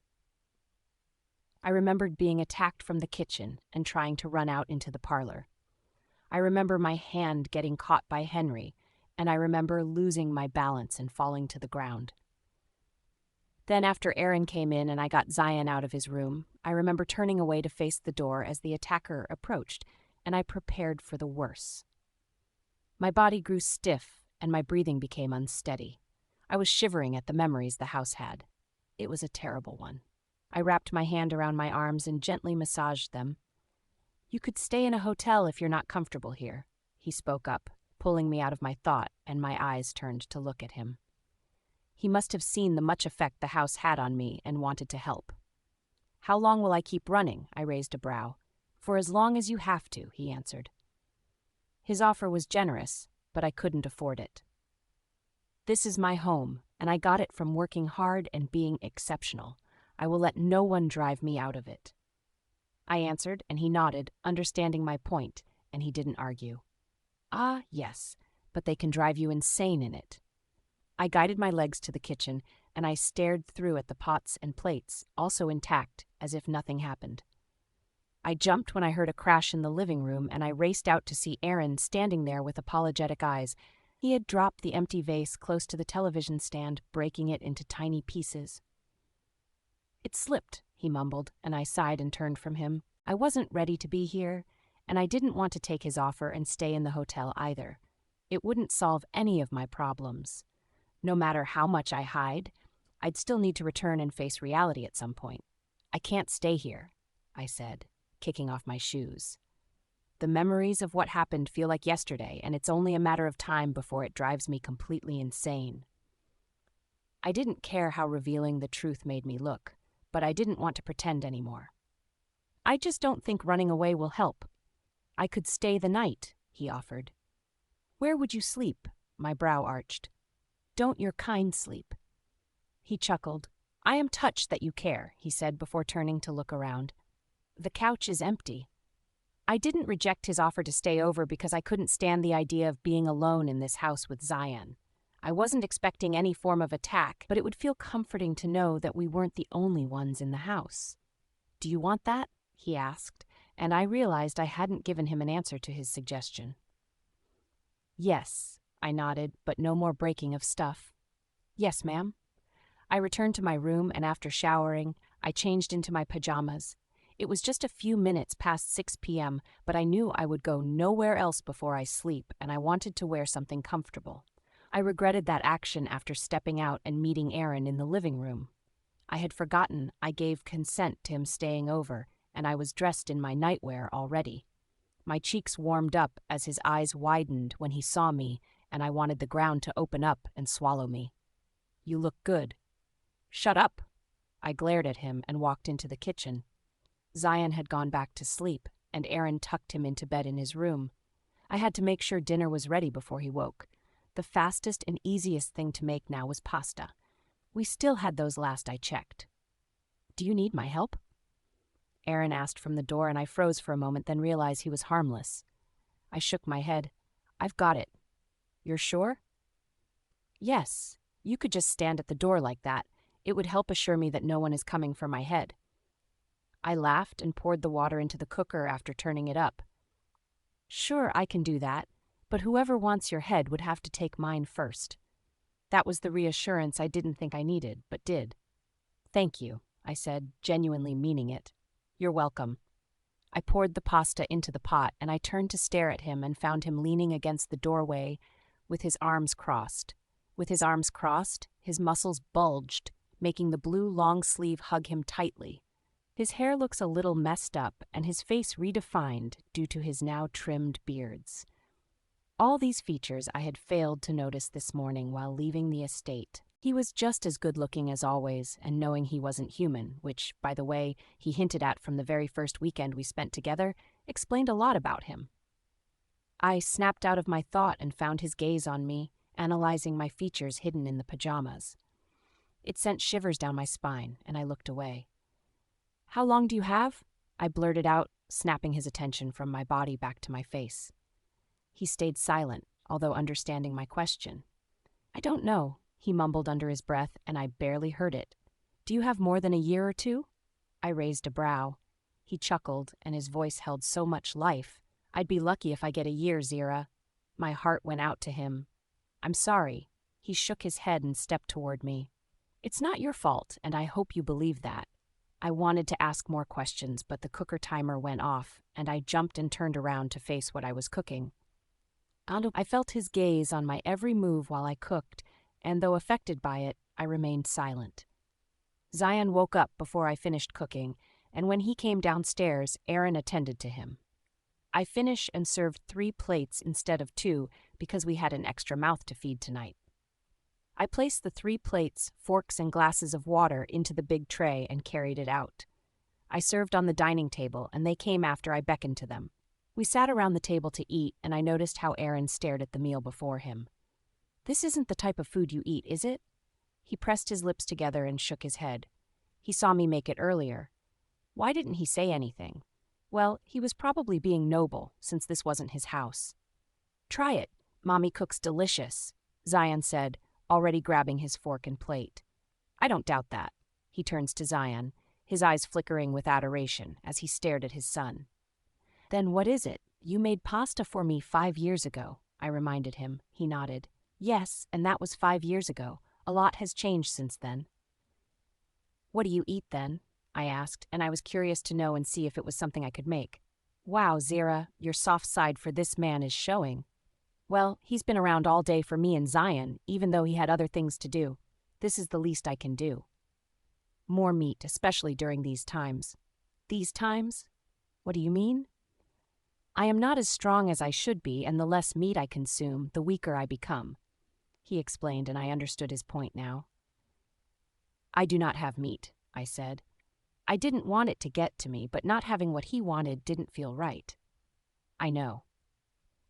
I remembered being attacked from the kitchen and trying to run out into the parlor. I remember my hand getting caught by Henry, and I remember losing my balance and falling to the ground. Then after Aaron came in and I got Zion out of his room, I remember turning away to face the door as the attacker approached, and I prepared for the worst. My body grew stiff and my breathing became unsteady. I was shivering at the memories the house had. It was a terrible one. I wrapped my hand around my arms and gently massaged them. "You could stay in a hotel if you're not comfortable here," he spoke up, pulling me out of my thought, and my eyes turned to look at him. He must have seen the much effect the house had on me and wanted to help. "How long will I keep running?" I raised a brow. "For as long as you have to," he answered. His offer was generous, but I couldn't afford it. "This is my home, and I got it from working hard and being exceptional. I will let no one drive me out of it." I answered, and he nodded, understanding my point, and he didn't argue. "Ah, yes, but they can drive you insane in it." I guided my legs to the kitchen, and I stared through at the pots and plates, also intact, as if nothing happened. I jumped when I heard a crash in the living room, and I raced out to see Aaron standing there with apologetic eyes. He had dropped the empty vase close to the television stand, breaking it into tiny pieces. "It slipped," he mumbled, and I sighed and turned from him. I wasn't ready to be here, and I didn't want to take his offer and stay in the hotel either. It wouldn't solve any of my problems. No matter how much I hide, I'd still need to return and face reality at some point. "I can't stay here," I said, kicking off my shoes. The memories of what happened feel like yesterday, and it's only a matter of time before it drives me completely insane. I didn't care how revealing the truth made me look, but I didn't want to pretend anymore. "I just don't think running away will help. I could stay the night," he offered. "Where would you sleep?" My brow arched. "Don't your kind sleep?" He chuckled. "I am touched that you care," he said before turning to look around. "The couch is empty." I didn't reject his offer to stay over because I couldn't stand the idea of being alone in this house with Zion. I wasn't expecting any form of attack, but it would feel comforting to know that we weren't the only ones in the house. "Do you want that?" he asked, and I realized I hadn't given him an answer to his suggestion. "Yes," I nodded, but no more breaking of stuff. "Yes, ma'am." I returned to my room, and after showering, I changed into my pajamas. It was just a few minutes past 6 p.m., but I knew I would go nowhere else before I sleep, and I wanted to wear something comfortable. I regretted that action after stepping out and meeting Aaron in the living room. I had forgotten I gave consent to him staying over, and I was dressed in my nightwear already. My cheeks warmed up as his eyes widened when he saw me, and I wanted the ground to open up and swallow me. "You look good." "Shut up." I glared at him and walked into the kitchen. Zion had gone back to sleep, and Aaron tucked him into bed in his room. I had to make sure dinner was ready before he woke. The fastest and easiest thing to make now was pasta. We still had those last I checked. "Do you need my help?" Aaron asked from the door, and I froze for a moment, then realized he was harmless. I shook my head. "I've got it." "You're sure?" "Yes. You could just stand at the door like that. It would help assure me that no one is coming for my head." I laughed and poured the water into the cooker after turning it up. "Sure, I can do that, but whoever wants your head would have to take mine first." That was the reassurance I didn't think I needed, but did. "Thank you," I said, genuinely meaning it. "You're welcome." I poured the pasta into the pot, and I turned to stare at him and found him leaning against the doorway with his arms crossed. With his arms crossed, his muscles bulged, making the blue long sleeve hug him tightly. His hair looks a little messed up, and his face redefined due to his now trimmed beards. All these features I had failed to notice this morning while leaving the estate. He was just as good-looking as always, and knowing he wasn't human, which, by the way, he hinted at from the very first weekend we spent together, explained a lot about him. I snapped out of my thought and found his gaze on me, analyzing my features hidden in the pajamas. It sent shivers down my spine, and I looked away. "How long do you have?" I blurted out, snapping his attention from my body back to my face. He stayed silent, although understanding my question. "I don't know," he mumbled under his breath, and I barely heard it. "Do you have more than a year or two?" I raised a brow. He chuckled, and his voice held so much life. "I'd be lucky if I get a year, Zera." My heart went out to him. "I'm sorry." He shook his head and stepped toward me. "It's not your fault, and I hope you believe that." I wanted to ask more questions, but the cooker timer went off, and I jumped and turned around to face what I was cooking. I felt his gaze on my every move while I cooked, and though affected by it, I remained silent. Zion woke up before I finished cooking, and when he came downstairs, Aaron attended to him. I finished and served 3 plates instead of 2 because we had an extra mouth to feed tonight. I placed the 3 plates, forks, and glasses of water into the big tray and carried it out. I served on the dining table, and they came after I beckoned to them. We sat around the table to eat, and I noticed how Aaron stared at the meal before him. "This isn't the type of food you eat, is it?" He pressed his lips together and shook his head. He saw me make it earlier. Why didn't he say anything? Well, he was probably being noble, since this wasn't his house. "Try it. Mommy cooks delicious," Zion said, already grabbing his fork and plate. "I don't doubt that." He turns to Zion, his eyes flickering with adoration as he stared at his son. "Then what is it? You made pasta for me 5 years ago," I reminded him. He nodded. "Yes, and that was 5 years ago. A lot has changed since then." "What do you eat then?" I asked, and I was curious to know and see if it was something I could make. "Wow, Zera, your soft side for this man is showing." "Well, he's been around all day for me and Zion, even though he had other things to do. This is the least I can do." "More meat, especially during these times." "These times? What do you mean?" "I am not as strong as I should be, and the less meat I consume, the weaker I become." He explained, and I understood his point now. "I do not have meat," I said. I didn't want it to get to me, but not having what he wanted didn't feel right. "I know."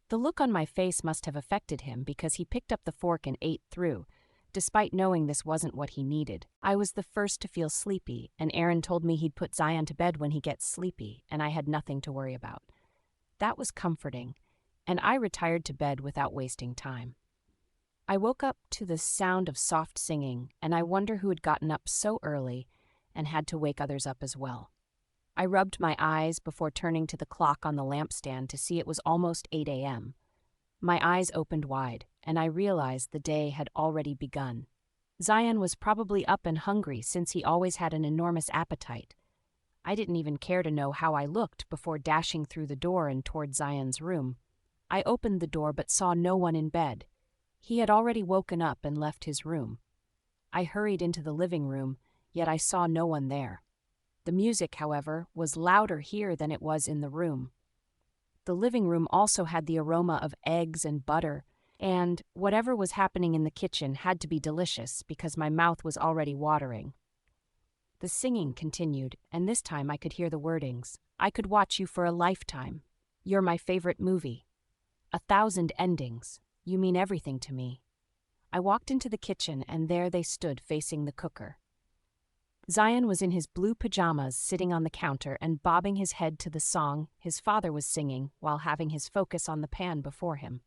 The look on my face must have affected him because he picked up the fork and ate through, despite knowing this wasn't what he needed. I was the first to feel sleepy, and Aaron told me he'd put Zion to bed when he gets sleepy, and I had nothing to worry about. That was comforting, and I retired to bed without wasting time. I woke up to the sound of soft singing, and I wonder who had gotten up so early and had to wake others up as well. I rubbed my eyes before turning to the clock on the lampstand to see it was almost 8 a.m. My eyes opened wide, and I realized the day had already begun. Zion was probably up and hungry since he always had an enormous appetite. I didn't even care to know how I looked before dashing through the door and toward Zion's room. I opened the door but saw no one in bed. He had already woken up and left his room. I hurried into the living room, yet I saw no one there. The music, however, was louder here than it was in the room. The living room also had the aroma of eggs and butter, and whatever was happening in the kitchen had to be delicious because my mouth was already watering. The singing continued, and this time I could hear the wordings. "I could watch you for a lifetime. You're my favorite movie. 1,000 endings. You mean everything to me." I walked into the kitchen, and there they stood facing the cooker. Zion was in his blue pajamas sitting on the counter and bobbing his head to the song his father was singing while having his focus on the pan before him.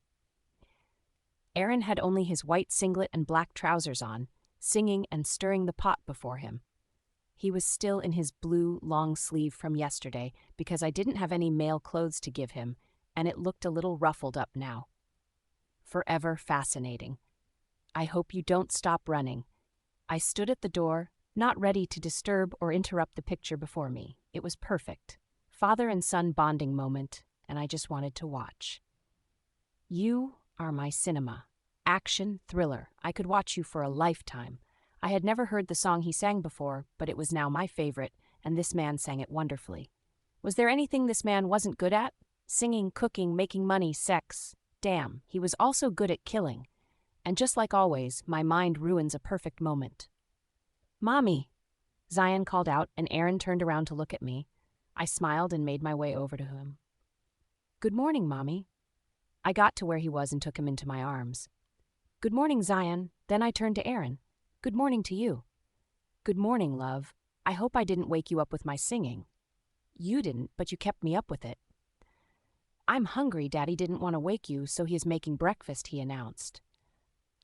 Aaron had only his white singlet and black trousers on, singing and stirring the pot before him. He was still in his blue long sleeve from yesterday because I didn't have any male clothes to give him, and it looked a little ruffled up now. Forever fascinating. I hope you don't stop running. I stood at the door, not ready to disturb or interrupt the picture before me. It was perfect. Father and son bonding moment, and I just wanted to watch. You are my cinema. Action, thriller. I could watch you for a lifetime. I had never heard the song he sang before, but it was now my favorite, and this man sang it wonderfully. Was there anything this man wasn't good at? Singing, cooking, making money, sex. Damn, he was also good at killing. And just like always, my mind ruins a perfect moment. "Mommy," Zion called out, and Aaron turned around to look at me. I smiled and made my way over to him. "Good morning, Mommy." I got to where he was and took him into my arms. "Good morning, Zion." Then I turned to Aaron. "Good morning to you." "Good morning, love. I hope I didn't wake you up with my singing." "You didn't, but you kept me up with it." "I'm hungry. Daddy didn't want to wake you, so he is making breakfast," he announced.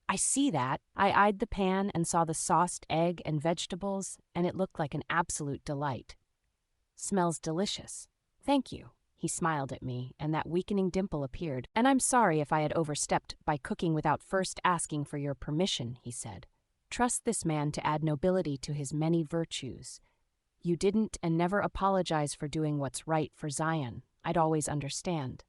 "I see that." I eyed the pan and saw the sauced egg and vegetables, and it looked like an absolute delight. "Smells delicious. Thank you." He smiled at me, and that weakening dimple appeared. "And I'm sorry if I had overstepped by cooking without first asking for your permission," he said. "Trust this man to add nobility to his many virtues. You didn't and never apologize for doing what's right for Zion. I'd always understand."